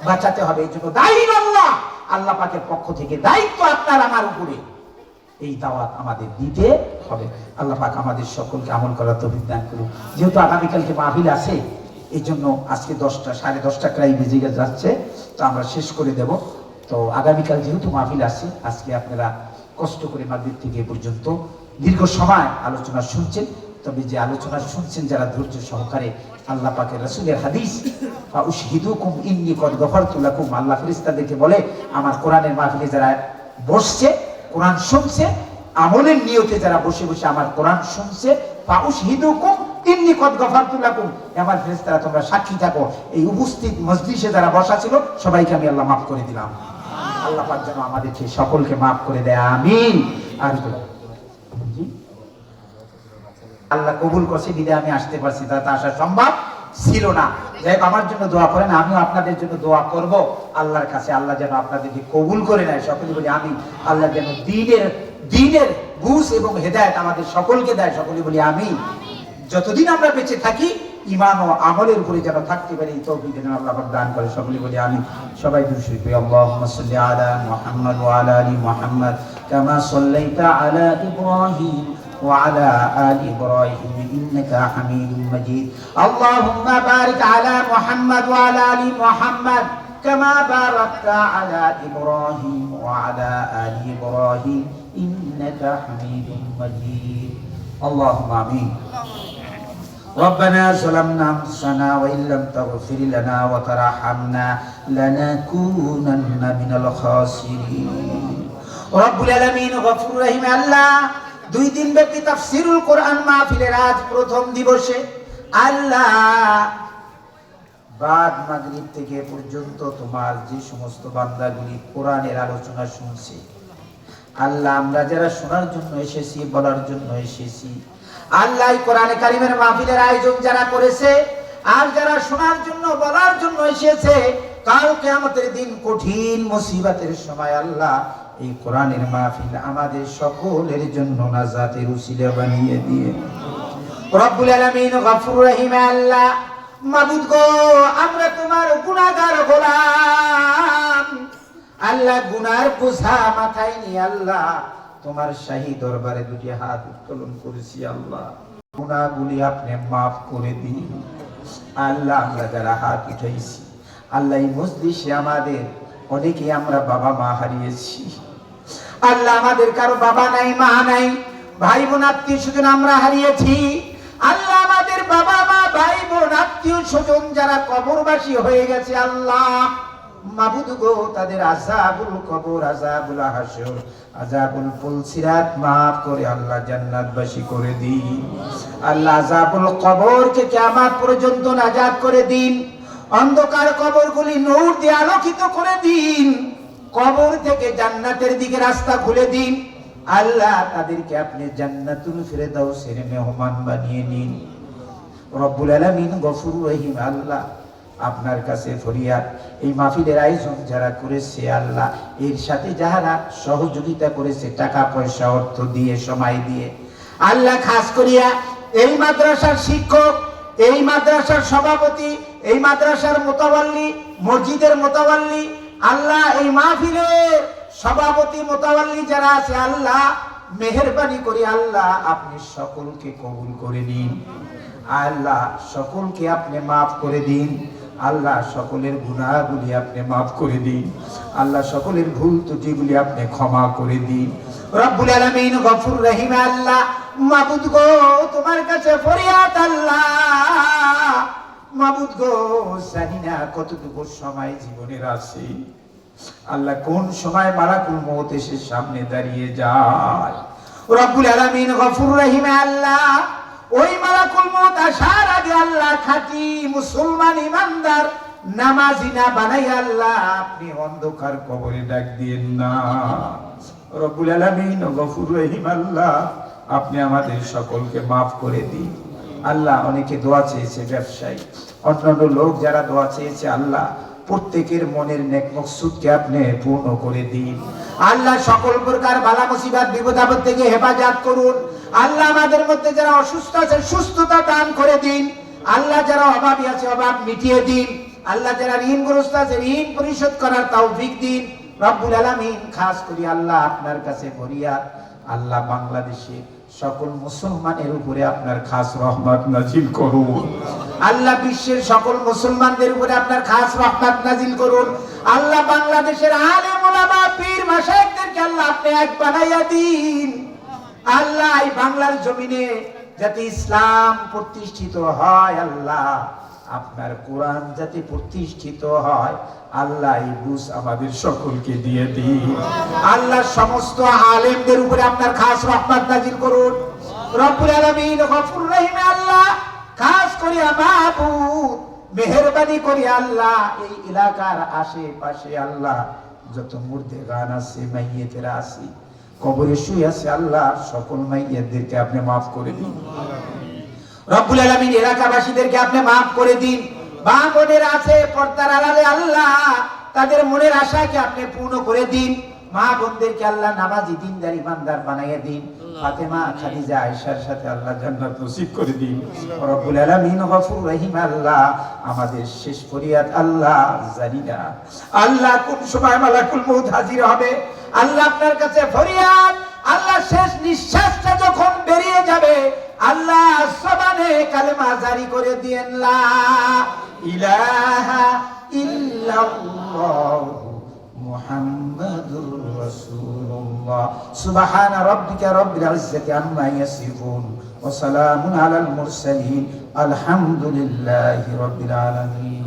S1: বাঁচাতে হবে। এই জন্য দায়ী আল্লাহ, আল্লাহ পাকের পক্ষ থেকে দায়িত্ব আপনার আমার উপরে, এই দাওয়াত আমাদের দিতে হবে। আল্লাহ পাক আমাদের সকলকে আমল করার তৌফিক দান করুন। যেহেতু আগামীকালকে মাহফিল আছে, এই জন্য আজকে 10টা, 10:30 প্রায় বেজে যাচ্ছে, তো আমরা শেষ করে দেব। তো আগামীকাল যেহেতু মাহফিল আছে, আজকে আপনারা কষ্ট করে মাগরিব থেকে এ পর্যন্ত দীর্ঘ সময় আলোচনা শুনছেন। তবে যে আলোচনা শুনছেন যারা ধৈর্য সহকারে, আল্লাহ পাকের রাসূলের হাদিস, ফাউশহিদুকুম ইন্নী কদ গফারতু লাকুম, আল্লাহ ফেরেশতাদেরকে বলে আমার কোরআনের মাহফিলে যারা বসছে, কোরআন শুনছে, আমলের নিয়তে যারা বসে বসে আমার কোরআন শুনছে ফাউশহিদুকুম ইন্নী কদ গফারতু লাকুম, আমার ফেরেশতারা তোমরা সাক্ষী থাকো, এই উপস্থিত মজলিসে যারা বসা ছিল সবাইকে আমি আল্লাহ মাফ করে দিলাম। আল্লাহ পাক যেন আমাদেরকে সকলকে মাফ করে দেয়, আমিন। আর জি আল্লাহ কবুল করছে বিদায় আমি আসতে পারছি, তা আসা সম্ভব ছিল না। যাই আমার জন্য দোয়া করেন, আমিও আপনাদের জন্য দোয়া করব আল্লাহর কাছে, আল্লাহ যেন আপনাদেরকে কবুল করে নেয়। সকলে বলি আমিন। আল্লাহ যেন দ্বীনের বুঝ এবং হেদায়েত আমাদের সকলকে দেয়, সকলে বলি আমিন। যতদিন আমরা বেঁচে থাকি ঈমান ও আমলের উপরে যেন থাকতে পারি, এই তৌফিক যেন আল্লাহ পাক দান করে, সকলে বলি আমিন। সবাই দুরূদ শরীফ পড়ি। আল্লাহুম্মা সাল্লি আলা মুহাম্মাদ ওয়া আলা আলি মুহাম্মাদ কামা সাল্লাইতা আলা ইব্রাহিম وعلى آل إبراهيم إنك حميد مجيد اللهم بارك على محمد وعلى آل محمد كما باركت على إبراهيم وعلى آل إبراهيم إنك حميد مجيد اللهم آمين ربنا ظلمنا أنفسنا وإن لم تغفر لنا وترحمنا لنكونن من الخاسرين رب العالمين غفور رحيم الله 2 দিন ব্যাপী তাফসীরুল কোরআন মাহফিলের আজ প্রথম দিবসে আল্লাহ বাদ মাগরিব থেকে পর্যন্ত তোমার যে সমস্ত বান্দাগুলি কোরআনের আলোচনা শুনছে আল্লাহ, আমরা যারা শোনার জন্য এসেছি, বলার জন্য এসেছি, আল্লাহ কোরআনে কারিমের মাহফিলের আয়োজন যারা করেছে আর যারা শোনার জন্য বলার জন্য এসেছে, কাল কিয়ামতের দিন কঠিন মুসিবতের সময় আল্লাহ এই কোরআনের মাহফিল আমাদের সকলের জন্য নাজাতের উসিলা বানিয়ে দিয়ে। রব্বুল আলামিন গফুর রহিম আল্লাহ, মাবুদ গো আমরা তোমার গুনাহগার গোলাম আল্লাহ, গুনার বোঝা মাথায় নিয়ে আল্লাহ তোমার শাহী দরবারে 2টি হাত উত্তোলন করেছি আল্লাহ, গুনাহগুলি আপনি মাফ করে দিন আল্লাহ। আমরা যারা হাত উঠাইছি আল্লাহ, এই মজলিসে আমাদের অনেকে আমরা বাবা মা হারিয়েছি আল্লাহ, আমাদের কারো বাবা নাই, মা নাই, ভাই বোন আত্মীয় স্বজন আমরা হারিয়েছি আল্লাহ। আমাদের বাবা মা, ভাই বোন আত্মীয় স্বজন যারা কবরবাসী হয়ে গেছে আল্লাহ, মাবুদ গো তাদের আযাবুল কবর, আযাবুল হাসর, আযাবুল পুলসিরাত মাফ করে আল্লাহ জান্নাতবাসী করে দিন আল্লাহ। আযাবুল কবরকে কিয়ামত পর্যন্ত নাজাত করে দিন, অন্ধকার কবরগুলি নূর দিয়ে আলোকিত করে দিন, কবর থেকে জান্নাতের দিকে রাস্তা খুলে দিন আল্লাহ। তাদেরকে আপনি জান্নাতুল ফিরদাউসের মেহমান বানিয়ে নিন রব্বুল আলামিন গফুর রহিম আল্লাহ। আপনার কাছে ফরিয়াদ, এই মাহফিলের আয়োজন যারা করেছে আল্লাহ, এর সাথে যারা সহযোগিতা করেছে টাকা পয়সা অর্থ দিয়ে সময় দিয়ে আল্লাহ, খাস করিয়া এই মাদ্রাসার শিক্ষক, এই মাদ্রাসার সভাপতি, এই মাদ্রাসার মোতাওয়াল্লি, মসজিদের মোতাওয়াল্লি আল্লাহ, এই মাহফিলের সভাপতি মোতাওয়াল্লি যারা আছে আল্লাহ, মেহেরবানি করে আল্লাহ আপনি সকলকে কবুল করে নিন আল্লাহ, সকলকে আপনি মাফ করে দিন আল্লাহ, সকলের গুনাহগুলি আপনি মাফ করে দিন আল্লাহ, সকলের ভুল ত্রুটিগুলি আপনি ক্ষমা করে দিন রব্বুল আলামিন গফুর রহিম আল্লাহ। মাবুদ গো তোমার কাছে ফরিয়াদ আল্লাহ, মাবুদ গো জানি না কতটুকু সময় জীবনের আছে আল্লাহ, কোন সময় মালাকুল মউত এসে সামনে দাঁড়িয়ে যায় রব্বুল আলামিন গফুর রহিম আল্লাহ। ওই মালাকুল মউত আসার আগে আল্লাহ খাঁটি মুসলমান ইমানদার নামাজি না বানাই আল্লাহ আপনি অন্ধকার কবরে ডাক দিয়েন না রব্বুল আলামিন গফুর রহিম আল্লাহ। আপনি আমাদের সকলকে মাফ করে দিন আল্লাহ। অনেকে দোয়া চেয়েছে, ব্যবসায়ী, অন্যান্য লোক যারা দোয়া চেয়েছে আল্লাহ, প্রত্যেকের মনের নেক মকসুদকে আপনি পূর্ণ করে দিন আল্লাহ। সকল প্রকার বালা মুসিবত বিপদ আপদ থেকে হেফাজত করুন আল্লাহ। আমাদের মধ্যে যারা অসুস্থ আছে সুস্থতা দান করে দিন আল্লাহ। যারা অভাবী আছে অভাব মিটিয়ে দিন আল্লাহ। যারা ঋণগ্রস্ত আছে ঋণ পরিশোধ করার তৌফিক দিন রব্বুল আলামিন। খাস করে আল্লাহ আপনার কাছে ফরিয়াদ আল্লাহ, বাংলাদেশে সকল মুসলমানের উপরে আপনার খাস রহমত নাজিল করুন আল্লাহ। বিশ্বের সকল মুসলমানদের উপরে আপনার খাস রহমত নাজিল করুন আল্লাহ। বাংলাদেশের আলেম ওলামা পীর মাশায়েখদেরকে আল্লাহ আপনি এক বানাইয়া দিন আল্লাহ। এই বাংলার জমিনে যাতে ইসলাম প্রতিষ্ঠিত হয় আল্লাহ, আপনার কোরআন যাতে প্রতিষ্ঠিত হয় আল্লাহ এই বুঝ আমাদের সকলকে দিয়ে দিন। আল্লাহ সমস্ত আলেমদের উপরে আপনার খাস রহমত নাজিল করুন। রব্বুল আলামিন গফুর রহিম আল্লাহ, খাস করে মাহবুব মেহেরবানি করে আল্লাহ এই এলাকার আশেপাশে আল্লাহ যত মুর্দে গান আছে, মাইয়েতেরা আছে, কবরে শুয়ে আছে, আল্লাহ সকল মাইয়েতদেরকে আপনি মাফ করে দিন। রব্বুল আলামিন এলাকাবাসীদেরকে আপনি মাফ করে দিন। মা বোনের আছে পর্দার আড়ালে আল্লাহ তাদের মনের আশাকে আপনি পূর্ণ করে দিন। মা বোনদেরকে আল্লাহ নামাজি দিনদার ইমানদার বানাইয়া দিন। ফাতেমা খাদিজা আয়েশার সাথে আল্লাহ জান্নাত নসিব করে দিন। রব্বুল আলামিন গফুর রহিম আল্লাহ, আমাদের শেষ ফরিয়াদ আল্লাহ জানি না আল্লাহ কোন সময় মালাকুল মউত হাজির হবে। আল্লাহ আপনার কাছে ফরিয়াদ, আল্লাহ শেষ নিঃশ্বাসটা যখন বেরিয়ে যাবে আল্লাহ জবানে কালেমা জারি করে দিয়েন, লা ইলাহা ইল্লাল্লাহ মুহাম্মাদুর রাসূলুল্লাহ। সুবহানা রাব্বিকা রাব্বিল ইজ্জাতি আম্মা ইয়াসিফুন ওয়া সালামুন আলাল মুরসালিন আলহামদুলিল্লাহি রাব্বিল আলামিন।